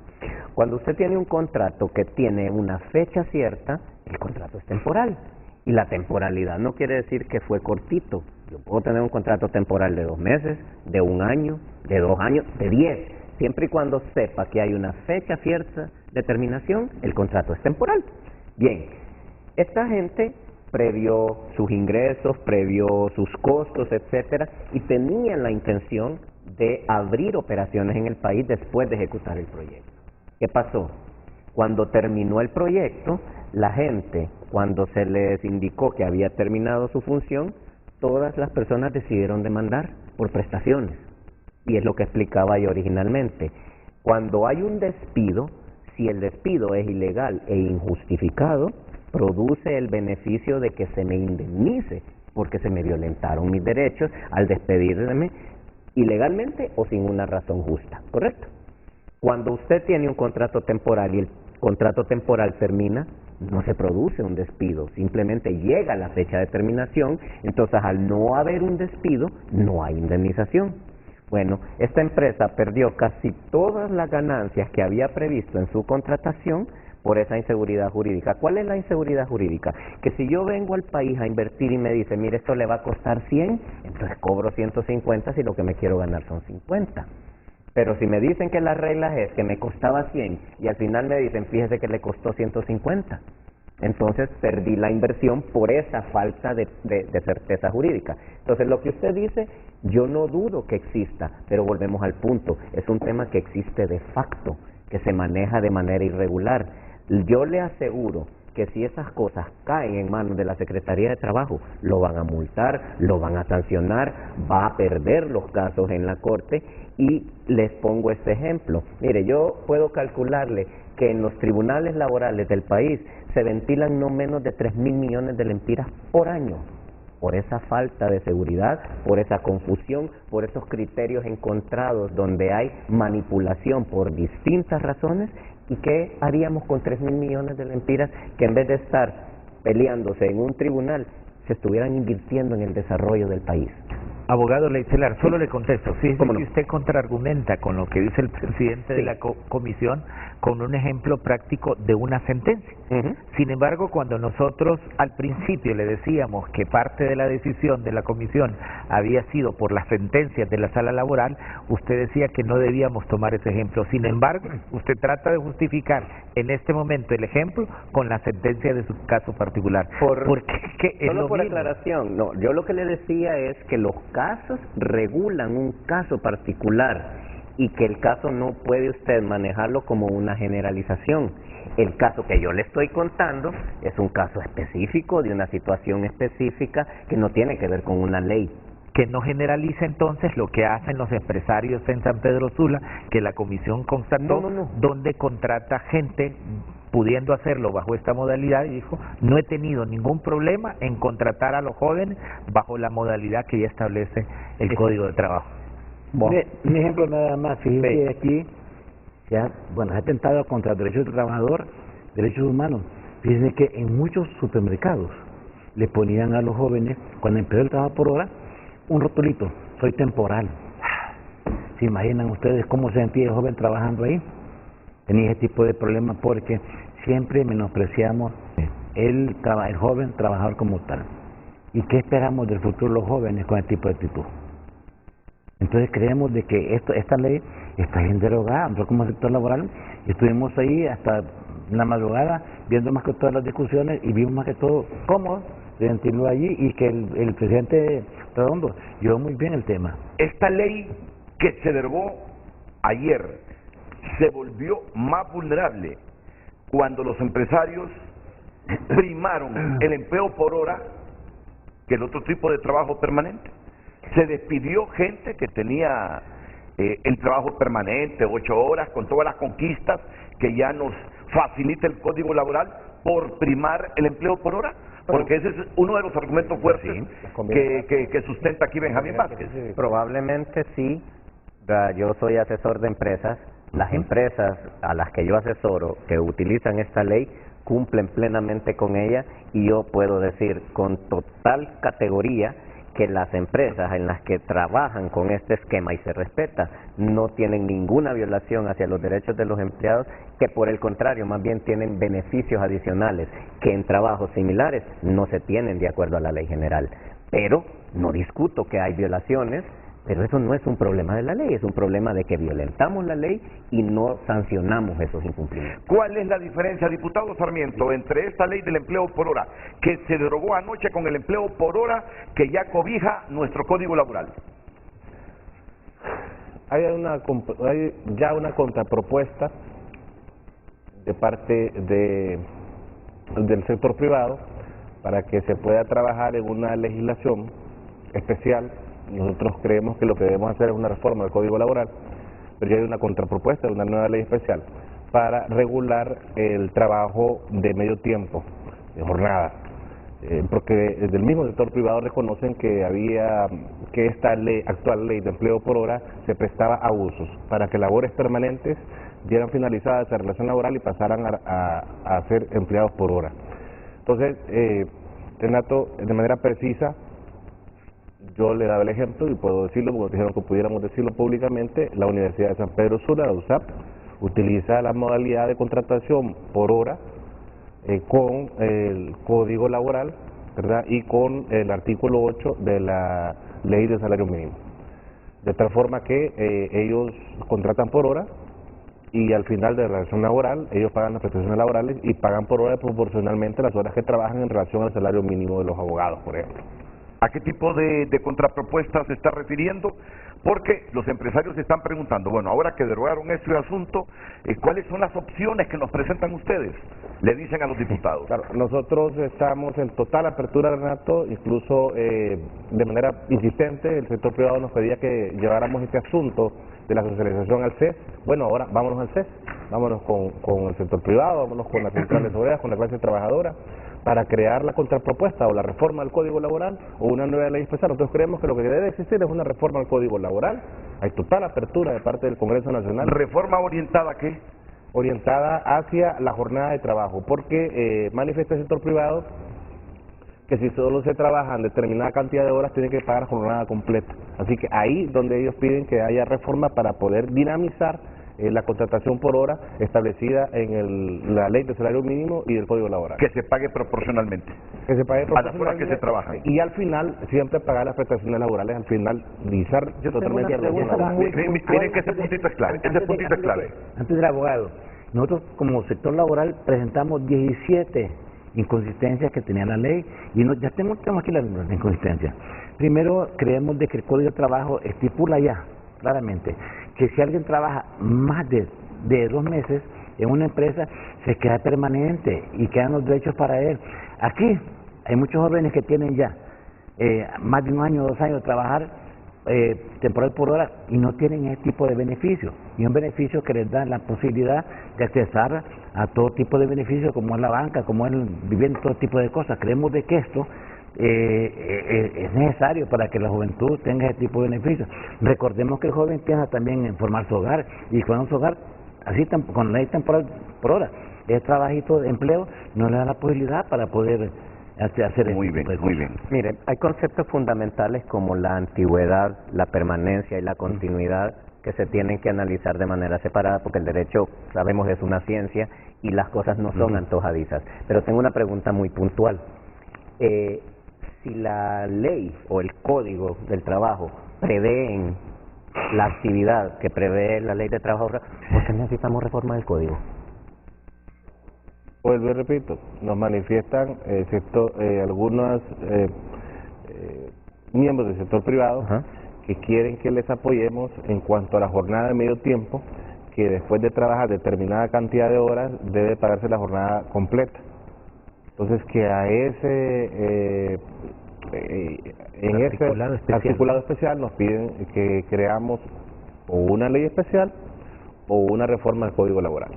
Cuando usted tiene un contrato que tiene una fecha cierta, el contrato es temporal. Y la temporalidad no quiere decir que fue cortito. Yo puedo tener un contrato temporal de 2 meses, de 1 año, de 2 años, de 10. Siempre y cuando sepa que hay una fecha cierta de terminación, el contrato es temporal. Bien, esta gente previó sus ingresos, previó sus costos, etcétera, y tenían la intención de abrir operaciones en el país después de ejecutar el proyecto. ¿Qué pasó? Cuando terminó el proyecto, la gente, cuando se les indicó que había terminado su función, todas las personas decidieron demandar por prestaciones. Y es lo que explicaba yo originalmente. Cuando hay un despido, si el despido es ilegal e injustificado, produce el beneficio de que se me indemnice, porque se me violentaron mis derechos al despedirme ilegalmente o sin una razón justa, ¿correcto? Cuando usted tiene un contrato temporal y el contrato temporal termina, no se produce un despido, simplemente llega la fecha de terminación, entonces al no haber un despido, no hay indemnización. Bueno, esta empresa perdió casi todas las ganancias que había previsto en su contratación por esa inseguridad jurídica. ¿Cuál es la inseguridad jurídica? Que si yo vengo al país a invertir y me dice, mire, esto le va a costar 100, entonces cobro 150 si lo que me quiero ganar son 50. Pero si me dicen que las reglas es que me costaba 100 y al final me dicen, fíjese que le costó 150, entonces perdí la inversión por esa falta de certeza jurídica. Entonces lo que usted dice, yo no dudo que exista, pero volvemos al punto, es un tema que existe de facto, que se maneja de manera irregular. Yo le aseguro que si esas cosas caen en manos de la Secretaría de Trabajo, lo van a multar, lo van a sancionar, va a perder los casos en la Corte. Y les pongo este ejemplo. Mire, yo puedo calcularle que en los tribunales laborales del país se ventilan no menos de 3.000 millones de lempiras por año, por esa falta de seguridad, por esa confusión, por esos criterios encontrados donde hay manipulación por distintas razones. ¿Y qué haríamos con 3.000 millones de lempiras que en vez de estar peleándose en un tribunal, se estuvieran invirtiendo en el desarrollo del país? Abogado Leitzelar, solo le contesto. Fíjese ¿Cómo no? que usted contraargumenta con lo que dice el presidente de la comisión con un ejemplo práctico de una sentencia. Sin embargo, cuando nosotros al principio le decíamos que parte de la decisión de la comisión había sido por las sentencias de la sala laboral, usted decía que no debíamos tomar ese ejemplo. Sin embargo, usted trata de justificar en este momento el ejemplo con la sentencia de su caso particular. Porque es solo lo por mismo. aclaración, no, yo lo que le decía es que los casos regulan un caso particular y que el caso no puede usted manejarlo como una generalización. El caso que yo le estoy contando es un caso específico de una situación específica que no tiene que ver con una ley. Que no generaliza entonces lo que hacen los empresarios en San Pedro Sula, que la comisión constató, donde contrata gente pudiendo hacerlo bajo esta modalidad, y dijo, no he tenido ningún problema en contratar a los jóvenes bajo la modalidad que ya establece el Código de Trabajo. Mire, un ejemplo nada más, fíjense que aquí se ha atentado contra derechos del trabajador, derechos humanos. Fíjense que en muchos supermercados le ponían a los jóvenes, cuando empezó el trabajo por hora, un rotulito, soy temporal. ¿Se imaginan ustedes cómo se sentía el joven trabajando ahí? Tenía ese tipo de problemas porque siempre menospreciamos el joven trabajador como tal. ¿Y qué esperamos del futuro de los jóvenes con este tipo de actitud? Entonces creemos de que esta ley está bien derogada. Nosotros como sector laboral estuvimos ahí hasta la madrugada viendo más que todas las discusiones y vimos más que todo cómo se ventiló allí y que el presidente Redondo llevó muy bien el tema. Esta ley que se derogó ayer se volvió más vulnerable cuando los empresarios primaron el empleo por hora que el otro tipo de trabajo permanente. Se despidió gente que tenía el trabajo permanente, 8 horas, con todas las conquistas que ya nos facilita el Código Laboral por primar el empleo por hora, porque ese es uno de los argumentos fuertes que sustenta aquí Benjamín Vázquez. Probablemente sí. Yo soy asesor de empresas. Las empresas a las que yo asesoro que utilizan esta ley cumplen plenamente con ella, y yo puedo decir con total categoría que las empresas en las que trabajan con este esquema y se respeta no tienen ninguna violación hacia los derechos de los empleados, que por el contrario más bien tienen beneficios adicionales que en trabajos similares no se tienen de acuerdo a la ley general. Pero no discuto que hay violaciones, pero eso no es un problema de la ley, es un problema de que violentamos la ley y no sancionamos esos incumplimientos. ¿Cuál es la diferencia, diputado Sarmiento, entre esta ley del empleo por hora que se derogó anoche con el empleo por hora que ya cobija nuestro Código Laboral? Hay ya una contrapropuesta de parte del sector privado para que se pueda trabajar en una legislación especial. Nosotros creemos que lo que debemos hacer es una reforma del Código Laboral, pero ya hay una contrapropuesta de una nueva ley especial para regular el trabajo de medio tiempo, de jornada. Porque desde el mismo sector privado reconocen que esta actual ley de empleo por hora se prestaba a abusos para que labores permanentes dieran finalizada esa relación laboral y pasaran a ser empleados por hora. Entonces, Renato, de manera precisa, yo le daba el ejemplo y puedo decirlo porque dijeron que pudiéramos decirlo públicamente. La Universidad de San Pedro Sula, la USAP, utiliza la modalidad de contratación por hora con el Código Laboral, ¿verdad? Y con el artículo 8 de la Ley de Salario Mínimo. De tal forma que ellos contratan por hora y al final de la relación laboral ellos pagan las prestaciones laborales y pagan por hora proporcionalmente las horas que trabajan en relación al salario mínimo de los abogados, por ejemplo. ¿A qué tipo de contrapropuestas se está refiriendo? Porque los empresarios se están preguntando, bueno, ahora que derogaron este asunto, ¿cuáles son las opciones que nos presentan ustedes? Le dicen a los diputados. Claro, nosotros estamos en total apertura, Renato, incluso de manera insistente el sector privado nos pedía que lleváramos este asunto de la socialización al CES. Bueno, ahora vámonos al CES, vámonos con el sector privado, vámonos con las centrales obreras, con la clase trabajadora, para crear la contrapropuesta o la reforma del Código Laboral o una nueva ley especial. Nosotros creemos que lo que debe existir es una reforma del Código Laboral. Hay total apertura de parte del Congreso Nacional. ¿Reforma orientada a qué? Orientada hacia la jornada de trabajo, porque manifiesta el sector privado que si solo se trabajan determinada cantidad de horas tienen que pagar jornada completa. Así que ahí donde ellos piden que haya reforma para poder dinamizar la contratación por hora establecida en la Ley de Salario Mínimo y el Código Laboral. Que se pague proporcionalmente. Que se pague proporcionalmente. A las horas que se trabajan. Y al final, siempre pagar las prestaciones laborales, al final, visar totalmente la Miren que ese puntito es clave. Ese puntito es clave. Antes del abogado, nosotros como sector laboral presentamos 17 inconsistencias que tenía la ley y ya tenemos aquí las inconsistencias. Primero, creemos de que el Código de Trabajo estipula ya claramente que si alguien trabaja más de 2 meses en una empresa, se queda permanente y quedan los derechos para él. Aquí hay muchos jóvenes que tienen ya más de 1 año, 2 años de trabajar temporal por hora y no tienen ese tipo de beneficio. Y un beneficio que les da la posibilidad de accesar a todo tipo de beneficios, como es la banca, como es vivienda, todo tipo de cosas. Creemos de que esto es necesario para que la juventud tenga ese tipo de beneficios. Recordemos que el joven piensa también en formar su hogar y cuando su hogar, así con la ley temporal por hora, es trabajito de empleo, no le da la posibilidad para poder hacer muy bien, muy bien. Mire, hay conceptos fundamentales como la antigüedad, la permanencia y la continuidad que se tienen que analizar de manera separada porque el derecho, sabemos, es una ciencia y las cosas no son antojadizas. Pero tengo una pregunta muy puntual. Si la ley o el Código del Trabajo prevén la actividad que prevé la Ley de Trabajo, ¿por qué necesitamos reforma del Código? Vuelvo y repito, nos manifiestan algunos miembros del sector privado que quieren que les apoyemos en cuanto a la jornada de medio tiempo, que después de trabajar determinada cantidad de horas debe pagarse la jornada completa. Entonces que a ese articulado especial nos piden que creamos o una ley especial o una reforma del Código Laboral.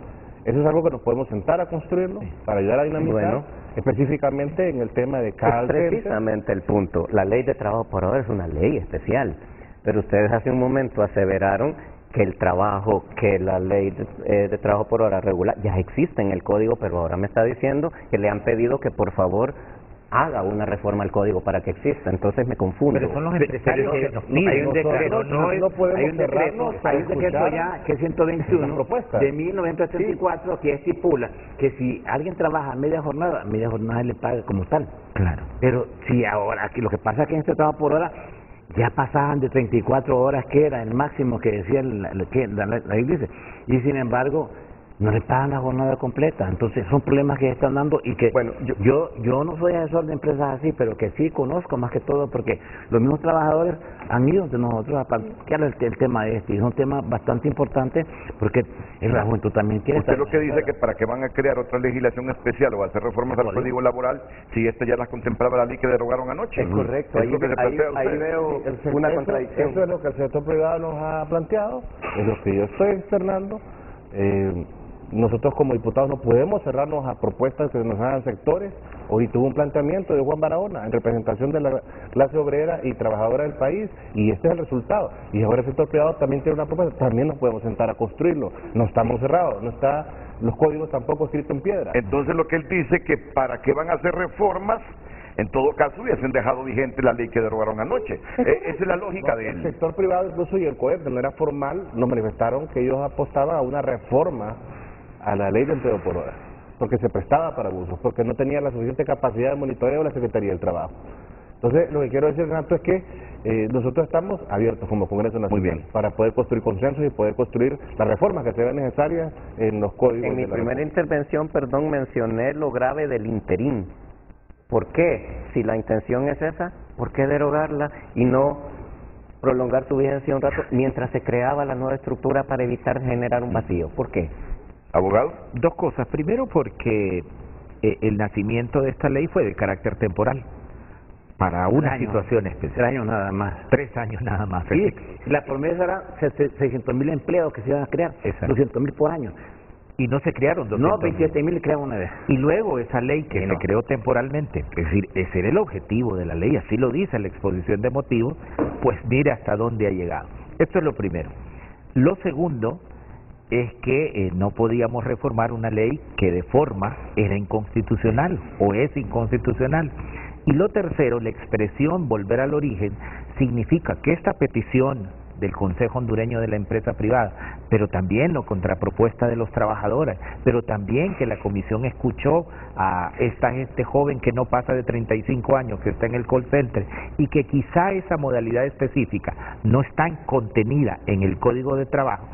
Eso es algo que nos podemos sentar a construirlo para ayudar a dinamizar, específicamente en el tema de cada precisamente el punto. La Ley de Trabajo por hora es una ley especial, pero ustedes hace un momento aseveraron que el trabajo, que la Ley de Trabajo por hora regular ya existe en el Código, pero ahora me está diciendo que le han pedido que por favor haga una reforma al Código para que exista. Entonces me confundo. Pero son los empresarios que nos piden. Hay un decreto ya que es 121 de 1974 que estipula que si alguien trabaja media jornada le paga como tal. Claro. Pero si ahora, aquí lo que pasa es que en este trabajo por hora ya pasaban de 34 horas, que era el máximo que decía la ley dice, y sin embargo no le pagan la jornada completa. Entonces son problemas que están dando y que Bueno, yo no soy asesor de empresas así, pero que sí conozco más que todo porque los mismos trabajadores han ido de nosotros a plantear el tema este, y es un tema bastante importante porque la juventud también quiere Usted estar lo que dice que para qué van a crear otra legislación especial o hacer reformas al Código Laboral si ya las contemplaba la ley que derogaron anoche. Es correcto, Es lo que se plantea ahí usted. veo una contradicción. Eso es lo que el sector privado nos ha planteado, es lo que yo estoy externando. Nosotros como diputados no podemos cerrarnos a propuestas que nos hagan sectores. Hoy tuvo un planteamiento de Juan Barahona en representación de la clase obrera y trabajadora del país y este es el resultado. Y ahora el sector privado también tiene una propuesta, también nos podemos sentar a construirlo. No estamos cerrados, no está los códigos tampoco escritos en piedra. Entonces lo que él dice que para qué van a hacer reformas, en todo caso hubiesen dejado vigente la ley que derogaron anoche. Esa es la lógica de El él. sector privado incluso y el COEP de manera formal nos manifestaron que ellos apostaban a una reforma a la ley de empleo por hora, porque se prestaba para abusos, porque no tenía la suficiente capacidad de monitoreo de la Secretaría del Trabajo. Entonces, lo que quiero decir, Renato, es que nosotros estamos abiertos como Congreso Nacional para poder construir consensos y poder construir las reformas que sean necesarias en los códigos. En mi primera intervención, mencioné lo grave del interín. ¿Por qué? Si la intención es esa, ¿por qué derogarla y no prolongar su vigencia un rato mientras se creaba la nueva estructura para evitar generar un vacío? ¿Por qué? ¿Abogado? Dos cosas. Primero, porque el nacimiento de esta ley fue de carácter temporal, para una situación especial. 3 años nada más. 3 años nada más. Sí, la promesa era 600.000 empleos que se iban a crear, 200.000 por año. Y no se crearon 200.000. No, 27.000 crearon una vez. Y luego esa ley que se creó temporalmente, es decir, ese era el objetivo de la ley, así lo dice la exposición de motivos, pues mira hasta dónde ha llegado. Esto es lo primero. Lo segundo es que no podíamos reformar una ley que de forma era inconstitucional o es inconstitucional. Y lo tercero, la expresión volver al origen significa que esta petición del Consejo Hondureño de la Empresa Privada, pero también la contrapropuesta de los trabajadores, pero también que la comisión escuchó a esta gente joven que no pasa de 35 años, que está en el call center, y que quizá esa modalidad específica no está contenida en el Código de Trabajo,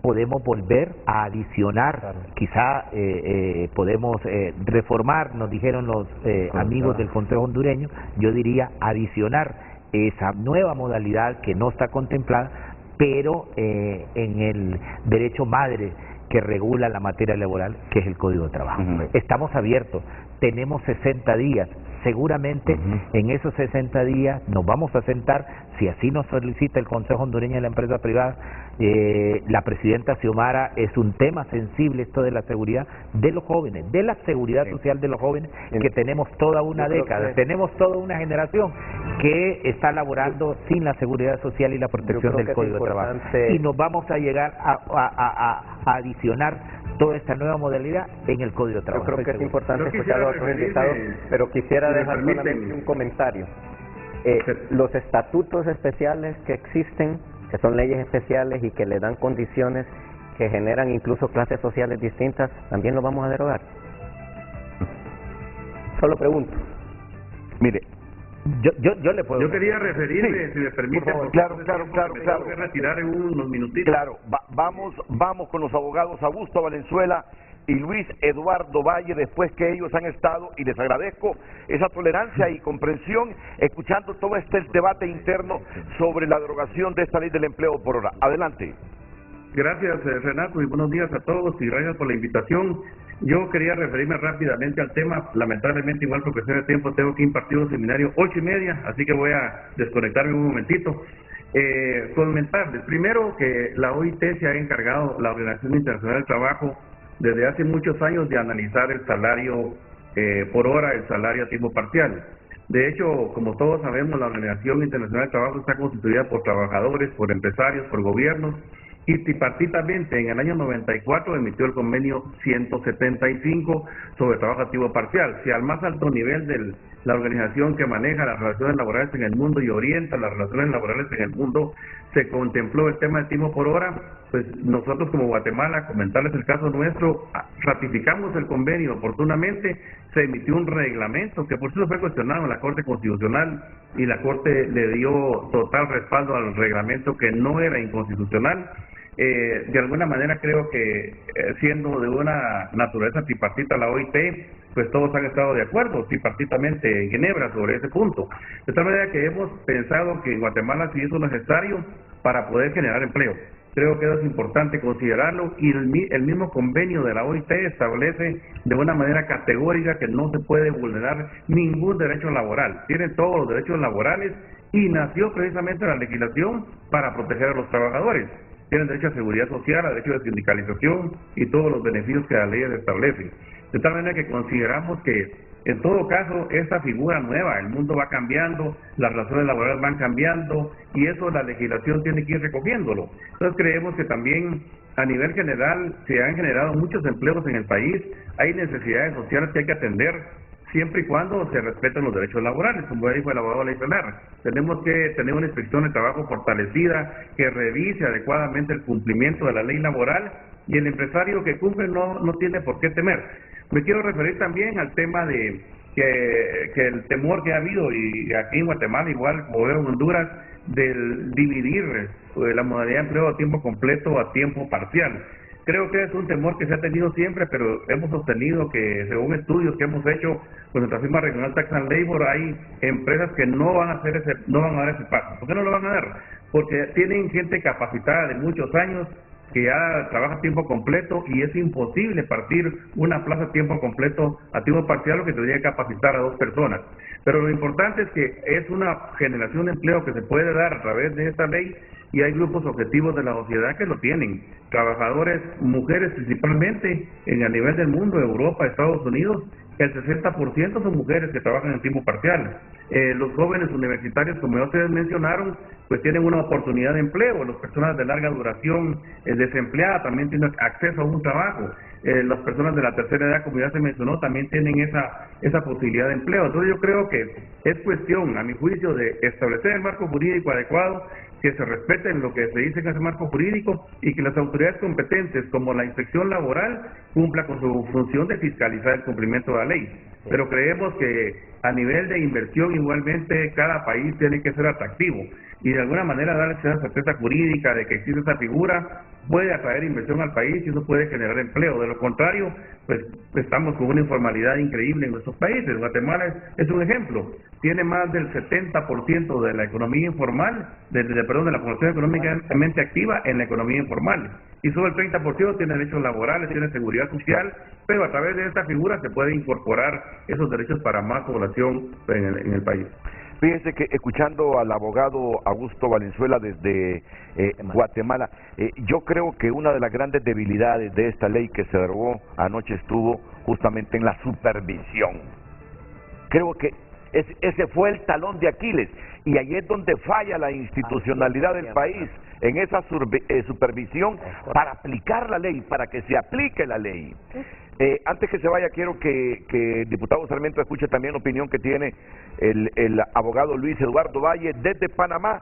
podemos volver a adicionar, quizá podemos reformar, nos dijeron los amigos del Consejo Hondureño, yo diría adicionar esa nueva modalidad que no está contemplada, pero en el derecho madre que regula la materia laboral, que es el Código de Trabajo. Estamos abiertos, tenemos 60 días, seguramente en esos 60 días nos vamos a sentar, si así nos solicita el Consejo Hondureño de la Empresa Privada. La presidenta Xiomara, es un tema sensible esto de la seguridad de los jóvenes, de la seguridad social de los jóvenes, que tenemos toda una década, tenemos toda una generación que está laborando sin la seguridad social y la protección del Código de Trabajo. Y nos vamos a llegar a adicionar toda esta nueva modalidad en el Código de Trabajo. Yo creo que es importante escuchar a otros invitados, pero quisiera dejar solamente un comentario. Los estatutos especiales que existen, que son leyes especiales y que le dan condiciones que generan incluso clases sociales distintas, ¿también los vamos a derogar? Solo pregunto. Mire, yo le puedo... Yo quería referirme, si me permite, por favor. Claro. Tengo que retirar en unos minutitos. Claro, vamos con los abogados Augusto Valenzuela y Luis Eduardo Valle, después que ellos han estado, y les agradezco esa tolerancia y comprensión, escuchando todo este debate interno sobre la derogación de esta ley del empleo por hora. Adelante. Gracias, Renato, y buenos días a todos, y gracias por la invitación. Yo quería referirme rápidamente al tema, lamentablemente igual por cuestión de tiempo tengo que impartir un seminario 8:30, así que voy a desconectarme un momentito. Comentarles, primero que la OIT se ha encargado, la Organización Internacional del Trabajo, desde hace muchos años de analizar el salario por hora, el salario a tiempo parcial. De hecho, como todos sabemos, la Organización Internacional del Trabajo está constituida por trabajadores, por empresarios, por gobiernos, y tripartitamente en el año 94 emitió el convenio 175 sobre trabajo activo parcial. Si al más alto nivel de la organización que maneja las relaciones laborales en el mundo y orienta las relaciones laborales en el mundo se contempló el tema de tiempo por hora, pues nosotros como Guatemala, comentarles el caso nuestro, ratificamos el convenio oportunamente, se emitió un reglamento que por cierto fue cuestionado en la Corte Constitucional y la Corte le dio total respaldo al reglamento que no era inconstitucional. De alguna manera creo que siendo de una naturaleza tripartita la OIT, pues todos han estado de acuerdo tripartitamente en Ginebra sobre ese punto. De tal manera que hemos pensado que en Guatemala sí hizo necesario para poder generar empleo. Creo que eso es importante considerarlo y el mismo convenio de la OIT establece de una manera categórica que no se puede vulnerar ningún derecho laboral. Tienen todos los derechos laborales y nació precisamente la legislación para proteger a los trabajadores. Tienen derecho a seguridad social, a derecho de sindicalización y todos los beneficios que la ley establece. De tal manera que consideramos que, en todo caso, esta figura nueva, el mundo va cambiando, las relaciones laborales van cambiando y eso la legislación tiene que ir recogiéndolo. Entonces creemos que también a nivel general se han generado muchos empleos en el país, hay necesidades sociales que hay que atender, siempre y cuando se respeten los derechos laborales, como dijo el abogado Leifelar. Tenemos que tener una inspección de trabajo fortalecida que revise adecuadamente el cumplimiento de la ley laboral y el empresario que cumple no tiene por qué temer. Me quiero referir también al tema de que el temor que ha habido, y aquí en Guatemala igual, como veo en Honduras, del dividir la modalidad de empleo a tiempo completo a tiempo parcial. Creo que es un temor que se ha tenido siempre, pero hemos sostenido que según estudios que hemos hecho con nuestra firma regional Tax and Labor, hay empresas que no van a dar ese paso. ¿Por qué no lo van a dar? Porque tienen gente capacitada de muchos años que ya trabaja a tiempo completo y es imposible partir una plaza a tiempo completo a tiempo parcial, lo que tendría que capacitar a 2 personas. Pero lo importante es que es una generación de empleo que se puede dar a través de esta ley y hay grupos objetivos de la sociedad que lo tienen. Trabajadores, mujeres principalmente, a nivel del mundo, Europa, Estados Unidos, el 60% son mujeres que trabajan en tiempo parcial. Los jóvenes universitarios, como ya ustedes mencionaron, pues tienen una oportunidad de empleo. Las personas de larga duración desempleadas también tienen acceso a un trabajo. Las personas de la tercera edad, como ya se mencionó, también tienen esa posibilidad de empleo. Entonces yo creo que es cuestión, a mi juicio, de establecer el marco jurídico adecuado, que se respeten lo que se dice en ese marco jurídico y que las autoridades competentes, como la inspección laboral, cumpla con su función de fiscalizar el cumplimiento de la ley. Pero creemos que a nivel de inversión igualmente cada país tiene que ser atractivo y de alguna manera darle esa certeza jurídica de que existe esa figura puede atraer inversión al país y eso puede generar empleo. De lo contrario, pues estamos con una informalidad increíble en nuestros países. Guatemala es un ejemplo. Tiene más del 70% de la economía informal, de la población económicamente activa en la economía informal. Y solo el 30% tiene derechos laborales, tiene seguridad social, pero a través de esta figura se puede incorporar esos derechos para más población en el país. Fíjense que escuchando al abogado Augusto Valenzuela desde Guatemala, yo creo que una de las grandes debilidades de esta ley que se derogó anoche estuvo justamente en la supervisión. Creo que ese fue el talón de Aquiles y ahí es donde falla la institucionalidad del país, en esa supervisión para aplicar la ley, para que se aplique la ley. Antes que se vaya, quiero que el diputado Sarmiento escuche también la opinión que tiene el abogado Luis Eduardo Valle desde Panamá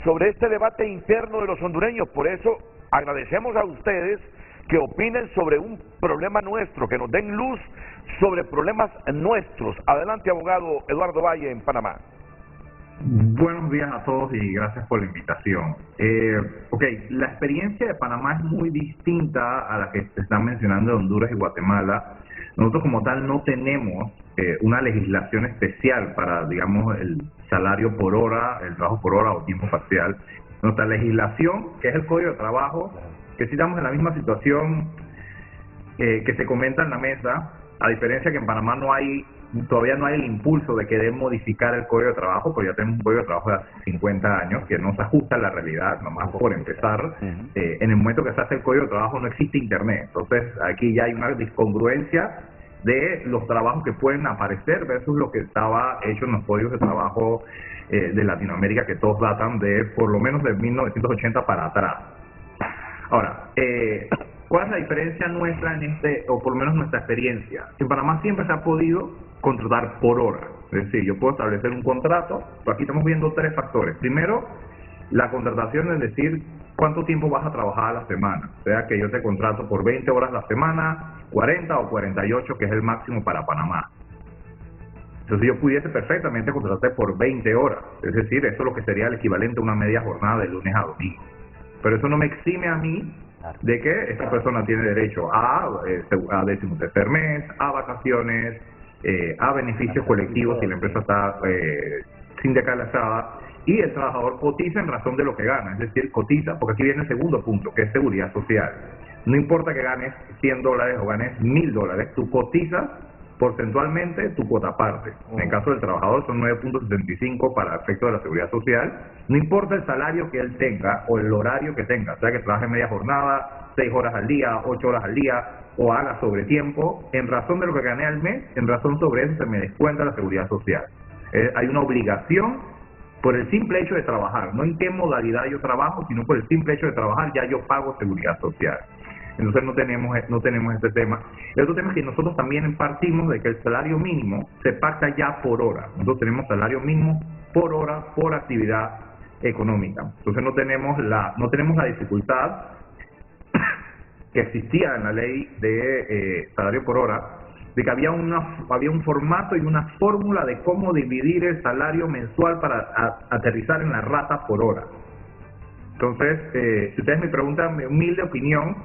sobre este debate interno de los hondureños. Por eso agradecemos a ustedes que opinen sobre un problema nuestro, que nos den luz sobre problemas nuestros. Adelante, abogado Eduardo Valle en Panamá. Buenos días a todos y gracias por la invitación. La experiencia de Panamá es muy distinta a la que se están mencionando de Honduras y Guatemala. Nosotros como tal no tenemos una legislación especial para, digamos, el salario por hora, el trabajo por hora o tiempo parcial. Nuestra legislación, que es el Código de Trabajo, que sí estamos en la misma situación que se comenta en la mesa, a diferencia que en Panamá todavía no hay el impulso de querer modificar el Código de Trabajo, porque ya tenemos un Código de Trabajo de hace 50 años que no se ajusta a la realidad, nomás por empezar. En el momento que se hace el Código de Trabajo no existe Internet, entonces aquí ya hay una discongruencia de los trabajos que pueden aparecer versus lo que estaba hecho en los códigos de trabajo de Latinoamérica, que todos datan de por lo menos de 1980 para atrás. Ahora, ¿cuál es la diferencia nuestra o por lo menos nuestra experiencia? En Panamá siempre se ha podido contratar por hora. Es decir, yo puedo establecer un contrato, pero aquí estamos viendo 3 factores. Primero, la contratación, es decir, cuánto tiempo vas a trabajar a la semana. O sea, que yo te contrato por 20 horas a la semana, 40 o 48, que es el máximo para Panamá. Entonces yo pudiese perfectamente contratarte por 20 horas. Es decir, eso es lo que sería el equivalente a una media jornada de lunes a domingo. pero eso no me exime a mí de que esta persona tiene derecho a 13º mes, a vacaciones, a beneficios colectivos si la empresa está sindicalizada, y el trabajador cotiza en razón de lo que gana, es decir, cotiza, porque aquí viene el segundo punto, que es seguridad social. No importa que ganes $100 o ganes $1,000, tú cotizas porcentualmente tu cuota aparte. En el caso del trabajador son 9.75 para efecto de la seguridad social. No importa el salario que él tenga o el horario que tenga, sea que trabaje media jornada, 6 horas al día, 8 horas al día, o haga sobretiempo, en razón de lo que gané al mes, en razón sobre eso se me descuenta la seguridad social. Hay una obligación por el simple hecho de trabajar, no en qué modalidad yo trabajo, sino por el simple hecho de trabajar ya yo pago seguridad social. Entonces no tenemos este tema. El otro tema es que nosotros también partimos de que el salario mínimo se pacta ya por hora. Nosotros tenemos salario mínimo por hora, por actividad económica. Entonces no tenemos la dificultad que existía en la ley de salario por hora, de que había un formato y una fórmula de cómo dividir el salario mensual para aterrizar en la rata por hora. Entonces, si ustedes me preguntan mi humilde opinión,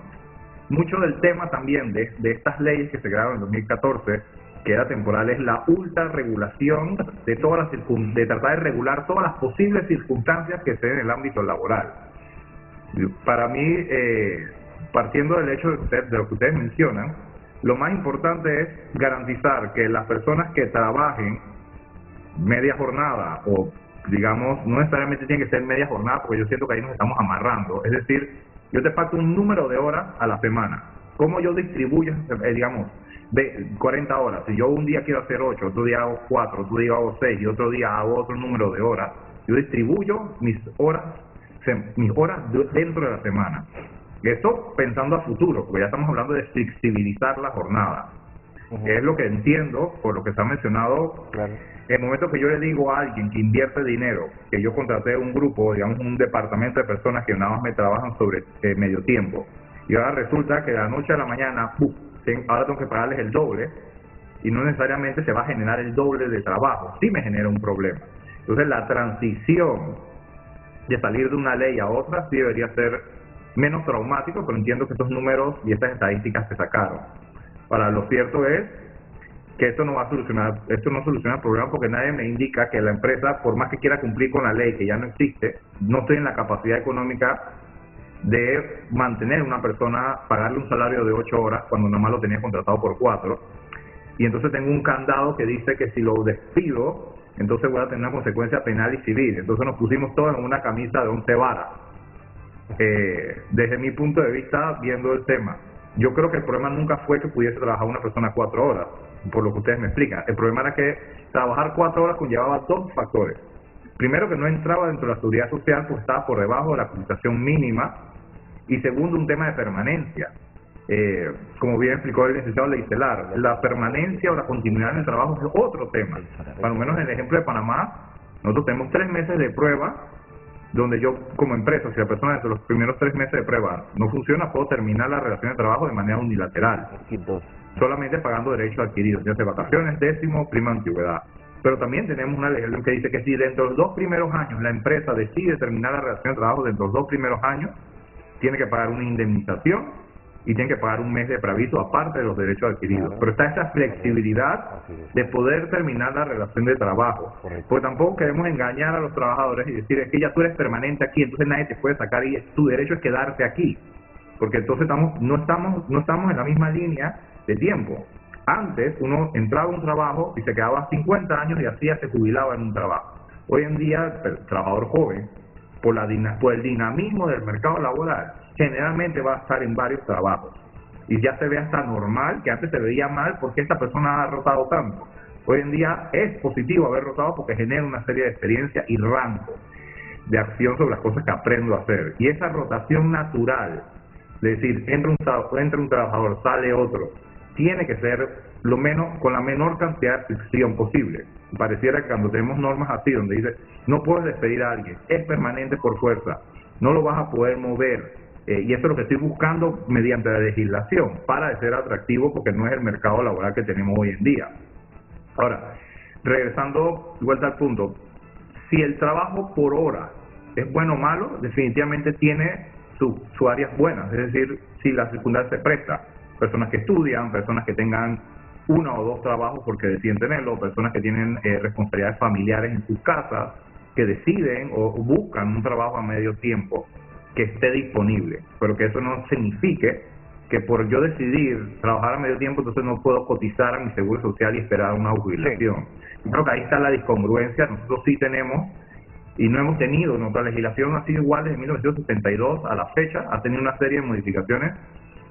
mucho del tema también de estas leyes que se crearon en 2014, que era temporal, es la ultra regulación de de tratar de regular todas las posibles circunstancias que se den en el ámbito laboral. Para mí, partiendo del hecho de lo que ustedes mencionan, lo más importante es garantizar que las personas que trabajen media jornada, o digamos, no necesariamente tiene que ser media jornada, porque yo siento que ahí nos estamos amarrando, es decir, yo te pacto un número de horas a la semana. ¿Cómo yo distribuyo, digamos, de 40 horas? Si yo un día quiero hacer 8, otro día hago 4, otro día hago 6 y otro día hago otro número de horas, yo distribuyo mis horas dentro de la semana. Esto pensando a futuro, porque ya estamos hablando de flexibilizar la jornada. Es lo que entiendo, por lo que se ha mencionado. Claro. En el momento que yo le digo a alguien que invierte dinero, que yo contraté un grupo, digamos un departamento de personas que nada más me trabajan sobre medio tiempo, y ahora resulta que de la noche a la mañana, ahora tengo que pagarles el doble, y no necesariamente se va a generar el doble de trabajo, sí me genera un problema. Entonces la transición de salir de una ley a otra sí debería ser menos traumático, pero entiendo que estos números y estas estadísticas se sacaron. Ahora, lo cierto es que esto no soluciona el problema, porque nadie me indica que la empresa, por más que quiera cumplir con la ley que ya no existe, no estoy en la capacidad económica de mantener a una persona, pagarle un salario de 8 horas cuando nada más lo tenía contratado por 4, y entonces tengo un candado que dice que si lo despido, entonces voy a tener una consecuencia penal y civil. Entonces nos pusimos todos en una camisa de 11 varas. Desde mi punto de vista, viendo el tema, yo creo que el problema nunca fue que pudiese trabajar una persona 4 horas, por lo que ustedes me explican. El problema era que trabajar 4 horas conllevaba 2 factores. Primero, que no entraba dentro de la seguridad social, pues estaba por debajo de la cotización mínima. Y segundo, un tema de permanencia. Como bien explicó el licenciado Leicelar, la permanencia o la continuidad en el trabajo es otro tema. Por lo menos en el ejemplo de Panamá, nosotros tenemos 3 meses de prueba, donde yo como empresa, si la persona dentro de los primeros 3 meses de prueba no funciona, puedo terminar la relación de trabajo de manera unilateral, solamente pagando derechos adquiridos, ya sea vacaciones, décimo, prima de antigüedad. Pero también tenemos una legislación que dice que si dentro de los 2 primeros años la empresa decide terminar la relación de trabajo dentro de los 2 primeros años, tiene que pagar una indemnización y tiene que pagar un mes de preaviso aparte de los derechos adquiridos. Pero está esa flexibilidad de poder terminar la relación de trabajo. Porque tampoco queremos engañar a los trabajadores y decir, es que ya tú eres permanente aquí, entonces nadie te puede sacar y tu derecho es quedarte aquí. Porque entonces no estamos en la misma línea de tiempo. Antes uno entraba a un trabajo y se quedaba 50 años y así se jubilaba en un trabajo. Hoy en día el trabajador joven, por el dinamismo del mercado laboral, generalmente va a estar en varios trabajos. Y ya se ve hasta normal, que antes se veía mal porque esta persona ha rotado tanto. Hoy en día es positivo haber rotado porque genera una serie de experiencia y rango de acción sobre las cosas que aprendo a hacer. Y esa rotación natural, es decir, entra un trabajador, sale otro, tiene que ser con la menor cantidad de fricción posible. Pareciera que cuando tenemos normas así, donde dice, no puedes despedir a alguien, es permanente por fuerza, no lo vas a poder mover, y eso es lo que estoy buscando mediante la legislación, para de ser atractivo, porque no es el mercado laboral que tenemos hoy en día. Ahora, regresando de vuelta al punto, si el trabajo por hora es bueno o malo, definitivamente tiene su áreas buenas, es decir, si la circunstancia se presta, personas que estudian, personas que tengan 1 o 2 trabajos porque deciden tenerlo, personas que tienen responsabilidades familiares en sus casas, que deciden o buscan un trabajo a medio tiempo que esté disponible, pero que eso no signifique que por yo decidir trabajar a medio tiempo, entonces no puedo cotizar a mi seguro social y esperar una jubilación. Sí. Creo que ahí está la discongruencia. Nosotros sí tenemos, y no hemos tenido, nuestra legislación ha sido igual desde 1972 a la fecha, ha tenido una serie de modificaciones,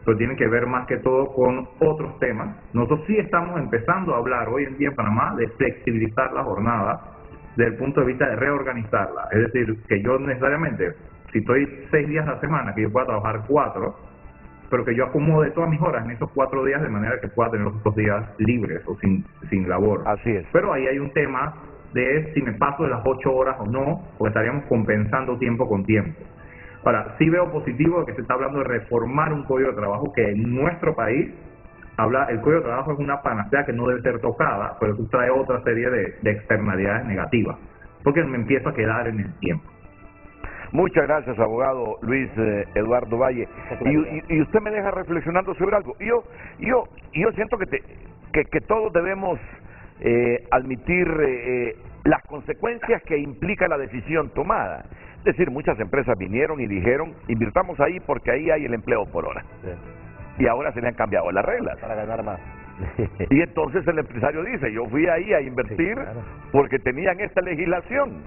pero tienen que ver más que todo con otros temas. Nosotros sí estamos empezando a hablar hoy en día en Panamá de flexibilizar la jornada desde el punto de vista de reorganizarla. Es decir, que yo necesariamente, si estoy 6 días a la semana, que yo pueda trabajar 4, pero que yo acomode todas mis horas en esos 4 días de manera que pueda tener los otros días libres o sin labor. Así es. Pero ahí hay un tema de si me paso de las 8 horas o no, porque estaríamos compensando tiempo con tiempo. Ahora, sí veo positivo de que se está hablando de reformar un código de trabajo que en nuestro país el código de trabajo es una panacea que no debe ser tocada, pero eso trae otra serie de externalidades negativas, porque me empiezo a quedar en el tiempo. Muchas gracias, abogado Luis Eduardo Valle. Y usted me deja reflexionando sobre algo. Yo siento que todos debemos admitir las consecuencias que implica la decisión tomada. Es decir, muchas empresas vinieron y dijeron, invirtamos ahí porque ahí hay el empleo por hora. Sí. Y ahora se le han cambiado las reglas. Para ganar más. Y entonces el empresario dice, yo fui ahí a invertir, sí, claro, porque tenían esta legislación.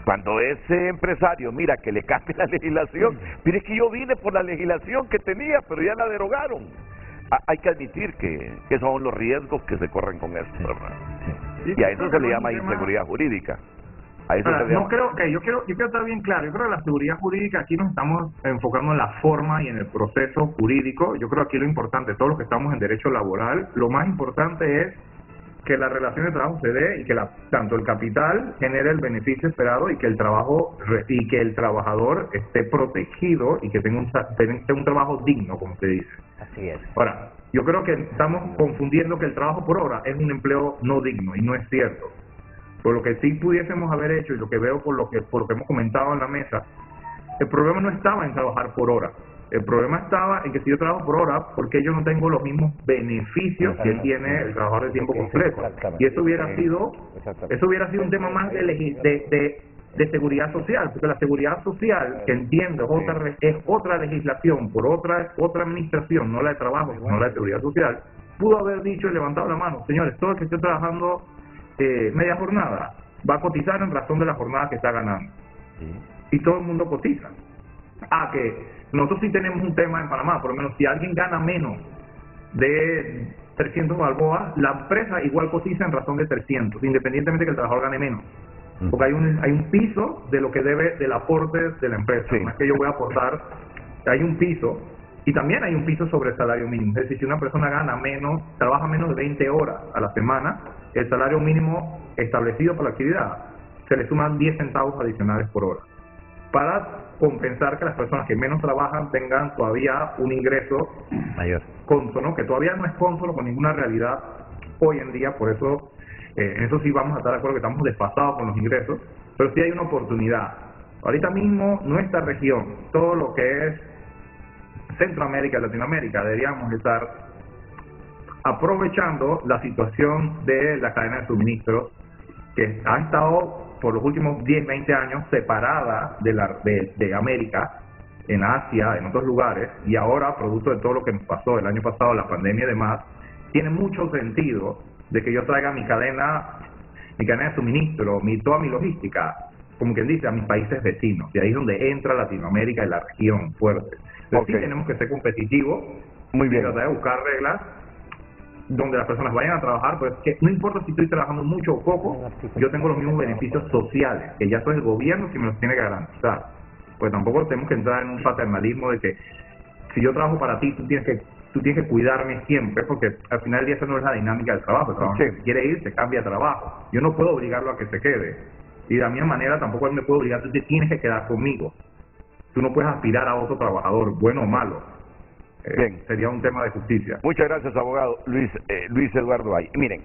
Cuando ese empresario mira que le cambie la legislación, mire, es que yo vine por la legislación que tenía, pero ya la derogaron. Hay que admitir que son los riesgos que se corren con esto, ¿verdad? Sí. Y a eso se le llama inseguridad jurídica. A eso se le llama... yo quiero estar bien claro. Yo creo que la seguridad jurídica, aquí nos estamos enfocando en la forma y en el proceso jurídico. Yo creo que aquí lo importante, todos los que estamos en derecho laboral, lo más importante es que la relación de trabajo se dé y que tanto el capital genere el beneficio esperado y que el trabajador esté protegido y que tenga un trabajo digno, como se dice. Así es. Ahora, yo creo que estamos confundiendo que el trabajo por hora es un empleo no digno, y no es cierto. Por lo que sí pudiésemos haber hecho, y lo que veo por lo que hemos comentado en la mesa, el problema no estaba en trabajar por hora. El problema estaba en que si yo trabajo por hora, ¿por qué yo no tengo los mismos beneficios que tiene el trabajador de tiempo completo? Y eso hubiera sido un tema más de seguridad social, porque la seguridad social, que entiendo es otra legislación por otra administración, no la de trabajo, no la de seguridad social, pudo haber dicho y levantado la mano, señores, todo el que esté trabajando media jornada va a cotizar en razón de la jornada que está ganando. Y todo el mundo cotiza. Que nosotros sí tenemos un tema en Panamá, por lo menos si alguien gana menos de 300 balboas, la empresa igual cotiza en razón de 300, independientemente que el trabajador gane menos. Porque hay un piso de lo que debe del aporte de la empresa. Sí. No es que yo voy a aportar, hay un piso, y también hay un piso sobre el salario mínimo. Es decir, si una persona trabaja menos de 20 horas a la semana, el salario mínimo establecido por la actividad, se le suman 10 centavos adicionales por hora, para compensar que las personas que menos trabajan tengan todavía un ingreso mayor, cónsono, que todavía no es cónsono con ninguna realidad hoy en día. Por eso, en eso sí vamos a estar de acuerdo que estamos desfasados con los ingresos, pero sí hay una oportunidad. Ahorita mismo, nuestra región, todo lo que es Centroamérica y Latinoamérica, deberíamos estar aprovechando la situación de la cadena de suministros, que ha estado por los últimos 10, 20 años separada de América, en Asia, en otros lugares, y ahora, producto de todo lo que nos pasó el año pasado, la pandemia y demás, tiene mucho sentido de que yo traiga mi cadena de suministro, toda mi logística, como quien dice, a mis países vecinos. Y ahí es donde entra Latinoamérica y la región fuerte. Entonces sí tenemos que ser competitivos, muy bien, tratar de buscar reglas donde las personas vayan a trabajar, pues que no importa si estoy trabajando mucho o poco, yo tengo los mismos beneficios sociales, que ya soy el gobierno que me los tiene que garantizar. Pues tampoco tenemos que entrar en un paternalismo de que si yo trabajo para ti, tú tienes que cuidarme siempre, porque al final del día esa no es la dinámica del trabajo. El trabajador si quiere ir, se cambia de trabajo. Yo no puedo obligarlo a que se quede. Y de la misma manera tampoco él me puede obligar, tú te tienes que quedar conmigo. Tú no puedes aspirar a otro trabajador, bueno o malo. Bien. Sería un tema de justicia. Muchas gracias, abogado Luis Eduardo Valle. Miren,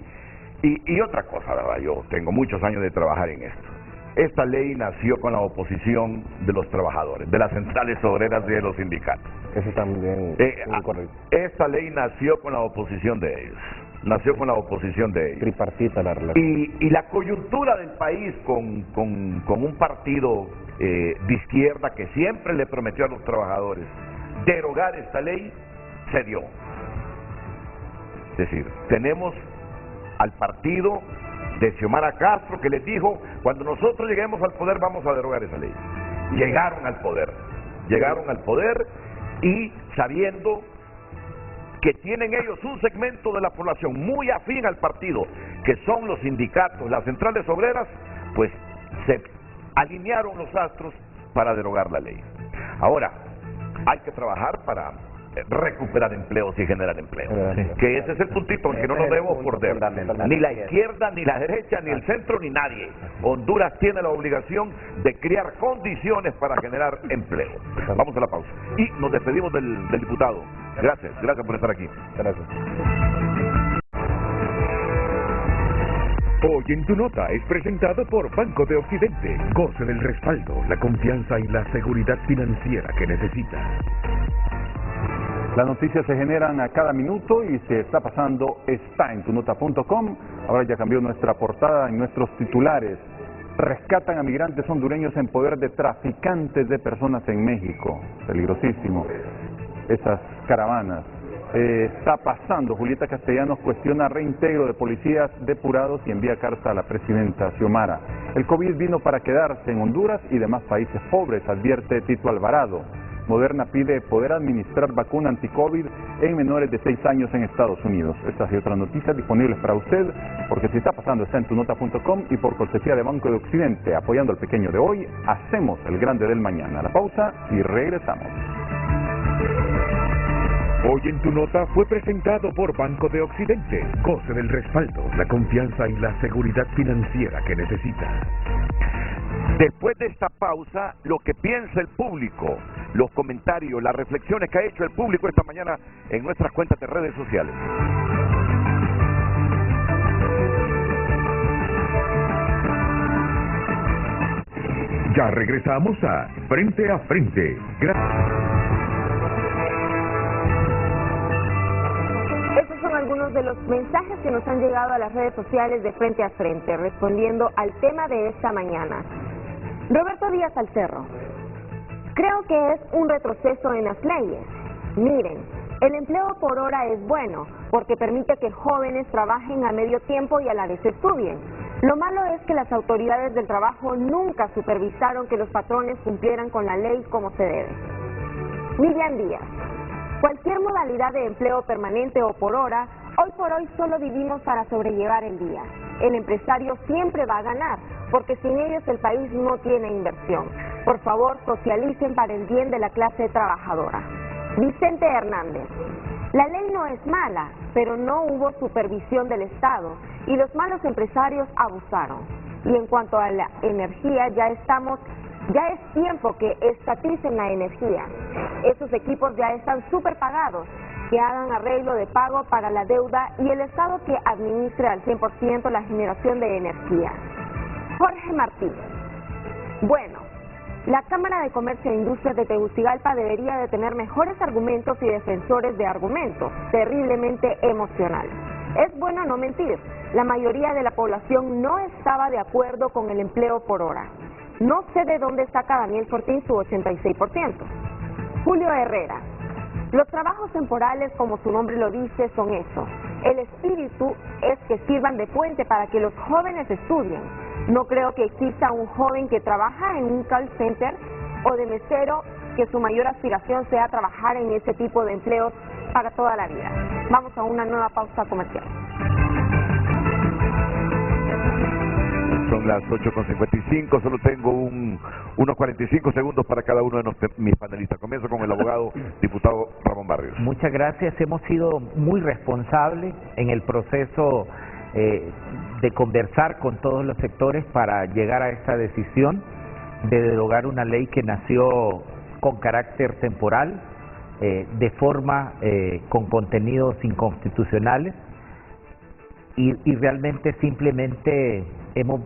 y otra cosa, ¿verdad? Yo tengo muchos años de trabajar en esto. esta ley nació con la oposición de los trabajadores, de las centrales obreras y de los sindicatos. Eso también es correcto. Esta ley nació con la oposición de ellos. Nació con la oposición de ellos. Tripartita la relación. Y la coyuntura del país con un partido de izquierda que siempre le prometió a los trabajadores derogar esta ley, se dio. Es decir, tenemos al partido de Xiomara Castro que les dijo, cuando nosotros lleguemos al poder vamos a derogar esa ley. Llegaron al poder y sabiendo que tienen ellos un segmento de la población muy afín al partido, que son los sindicatos, las centrales obreras, pues se alinearon los astros para derogar la ley. Ahora, hay que trabajar para recuperar empleos y generar empleo. Que ese es el puntito en que no nos debemos perder. Ni la izquierda, ni la derecha, ni el centro, ni nadie. Honduras tiene la obligación de crear condiciones para generar empleo. Vamos a la pausa. Y nos despedimos del diputado. Gracias por estar aquí. Gracias. Hoy en tu nota es presentado por Banco de Occidente. Goce del respaldo, la confianza y la seguridad financiera que necesita. Las noticias se generan a cada minuto y se está pasando está en tunota.com. Ahora ya cambió nuestra portada en nuestros titulares. Rescatan a migrantes hondureños en poder de traficantes de personas en México. Peligrosísimo. Esas caravanas. Está pasando. Julieta Castellanos cuestiona reintegro de policías depurados y envía carta a la presidenta Xiomara. El COVID vino para quedarse en Honduras y demás países pobres, advierte Tito Alvarado. Moderna pide poder administrar vacuna anti-COVID en menores de 6 años en Estados Unidos. Estas y otras noticias disponibles para usted, porque si está pasando está en tunota.com y por cortesía de Banco de Occidente, apoyando al pequeño de hoy, hacemos el grande del mañana. La pausa y regresamos. Hoy en tu nota fue presentado por Banco de Occidente. Goce del respaldo, la confianza y la seguridad financiera que necesita. Después de esta pausa, lo que piensa el público, los comentarios, las reflexiones que ha hecho el público esta mañana en nuestras cuentas de redes sociales. Ya regresamos a Frente a Frente. Estos son algunos de los mensajes que nos han llegado a las redes sociales de Frente a Frente, respondiendo al tema de esta mañana. Roberto Díaz Alcerro: creo que es un retroceso en las leyes. Miren, el empleo por hora es bueno, porque permite que jóvenes trabajen a medio tiempo y a la vez estudien. Lo malo es que las autoridades del trabajo nunca supervisaron que los patrones cumplieran con la ley como se debe. Miriam Díaz: cualquier modalidad de empleo permanente o por hora, hoy por hoy solo vivimos para sobrellevar el día. El empresario siempre va a ganar, porque sin ellos el país no tiene inversión. Por favor, socialicen para el bien de la clase trabajadora. Vicente Hernández: la ley no es mala, pero no hubo supervisión del Estado y los malos empresarios abusaron. Y en cuanto a la energía, ya es tiempo que estaticen la energía. Esos equipos ya están súper pagados, que hagan arreglo de pago para la deuda y el Estado que administre al 100% la generación de energía. Jorge Martínez: bueno, la Cámara de Comercio e Industrias de Tegucigalpa debería de tener mejores argumentos y defensores de argumentos terriblemente emocionales. Es bueno no mentir, la mayoría de la población no estaba de acuerdo con el empleo por hora. No sé de dónde saca Daniel Fortín su 86%. Julio Herrera: los trabajos temporales, como su nombre lo dice, son eso. El espíritu es que sirvan de puente para que los jóvenes estudien. No creo que exista un joven que trabaja en un call center o de mesero que su mayor aspiración sea trabajar en ese tipo de empleos para toda la vida. Vamos a una nueva pausa comercial. Son las 8:55, solo tengo unos 45 segundos para cada uno de mis panelistas. Comienzo con el abogado diputado Ramón Barrios. Muchas gracias. Hemos sido muy responsables en el proceso de conversar con todos los sectores para llegar a esta decisión de derogar una ley que nació con carácter temporal, de forma con contenidos inconstitucionales y realmente simplemente hemos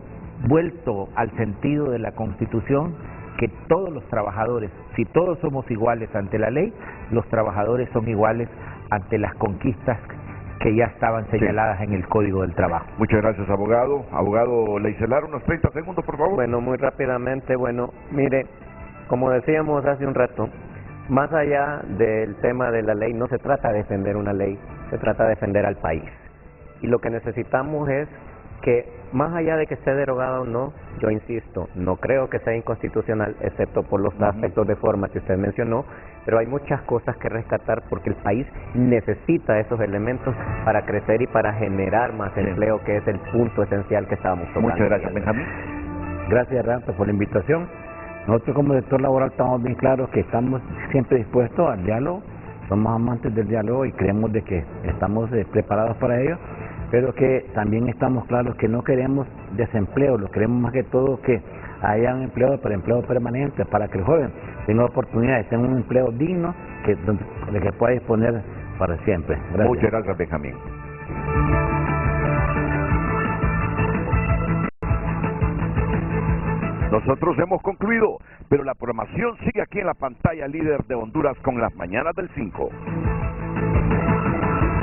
vuelto al sentido de la Constitución, que todos los trabajadores, si todos somos iguales ante la ley, los trabajadores son iguales ante las conquistas que ya estaban señaladas en el Código del Trabajo. Muchas gracias, abogado. Abogado Leicelar, unos 30 segundos, por favor. Bueno, muy rápidamente, mire, como decíamos hace un rato, más allá del tema de la ley, no se trata de defender una ley, se trata de defender al país. Y lo que necesitamos es que, más allá de que esté derogada o no, yo insisto, no creo que sea inconstitucional, excepto por los aspectos de forma que usted mencionó, pero hay muchas cosas que rescatar porque el país necesita esos elementos para crecer y para generar más empleo, que es el punto esencial que estábamos tocando. Muchas gracias, Benjamín. Gracias, Rampe, por la invitación. Nosotros como sector laboral estamos bien claros que estamos siempre dispuestos al diálogo, somos amantes del diálogo y creemos de que estamos preparados para ello, pero que también estamos claros que no queremos desempleo, lo queremos más que todo que haya un empleo, pero empleo permanente, para que el joven tenga oportunidades, tenga un empleo digno de que pueda disponer para siempre. Gracias. Muchas gracias, Benjamín. Nosotros hemos concluido, pero la programación sigue aquí en la pantalla líder de Honduras con las mañanas del 5.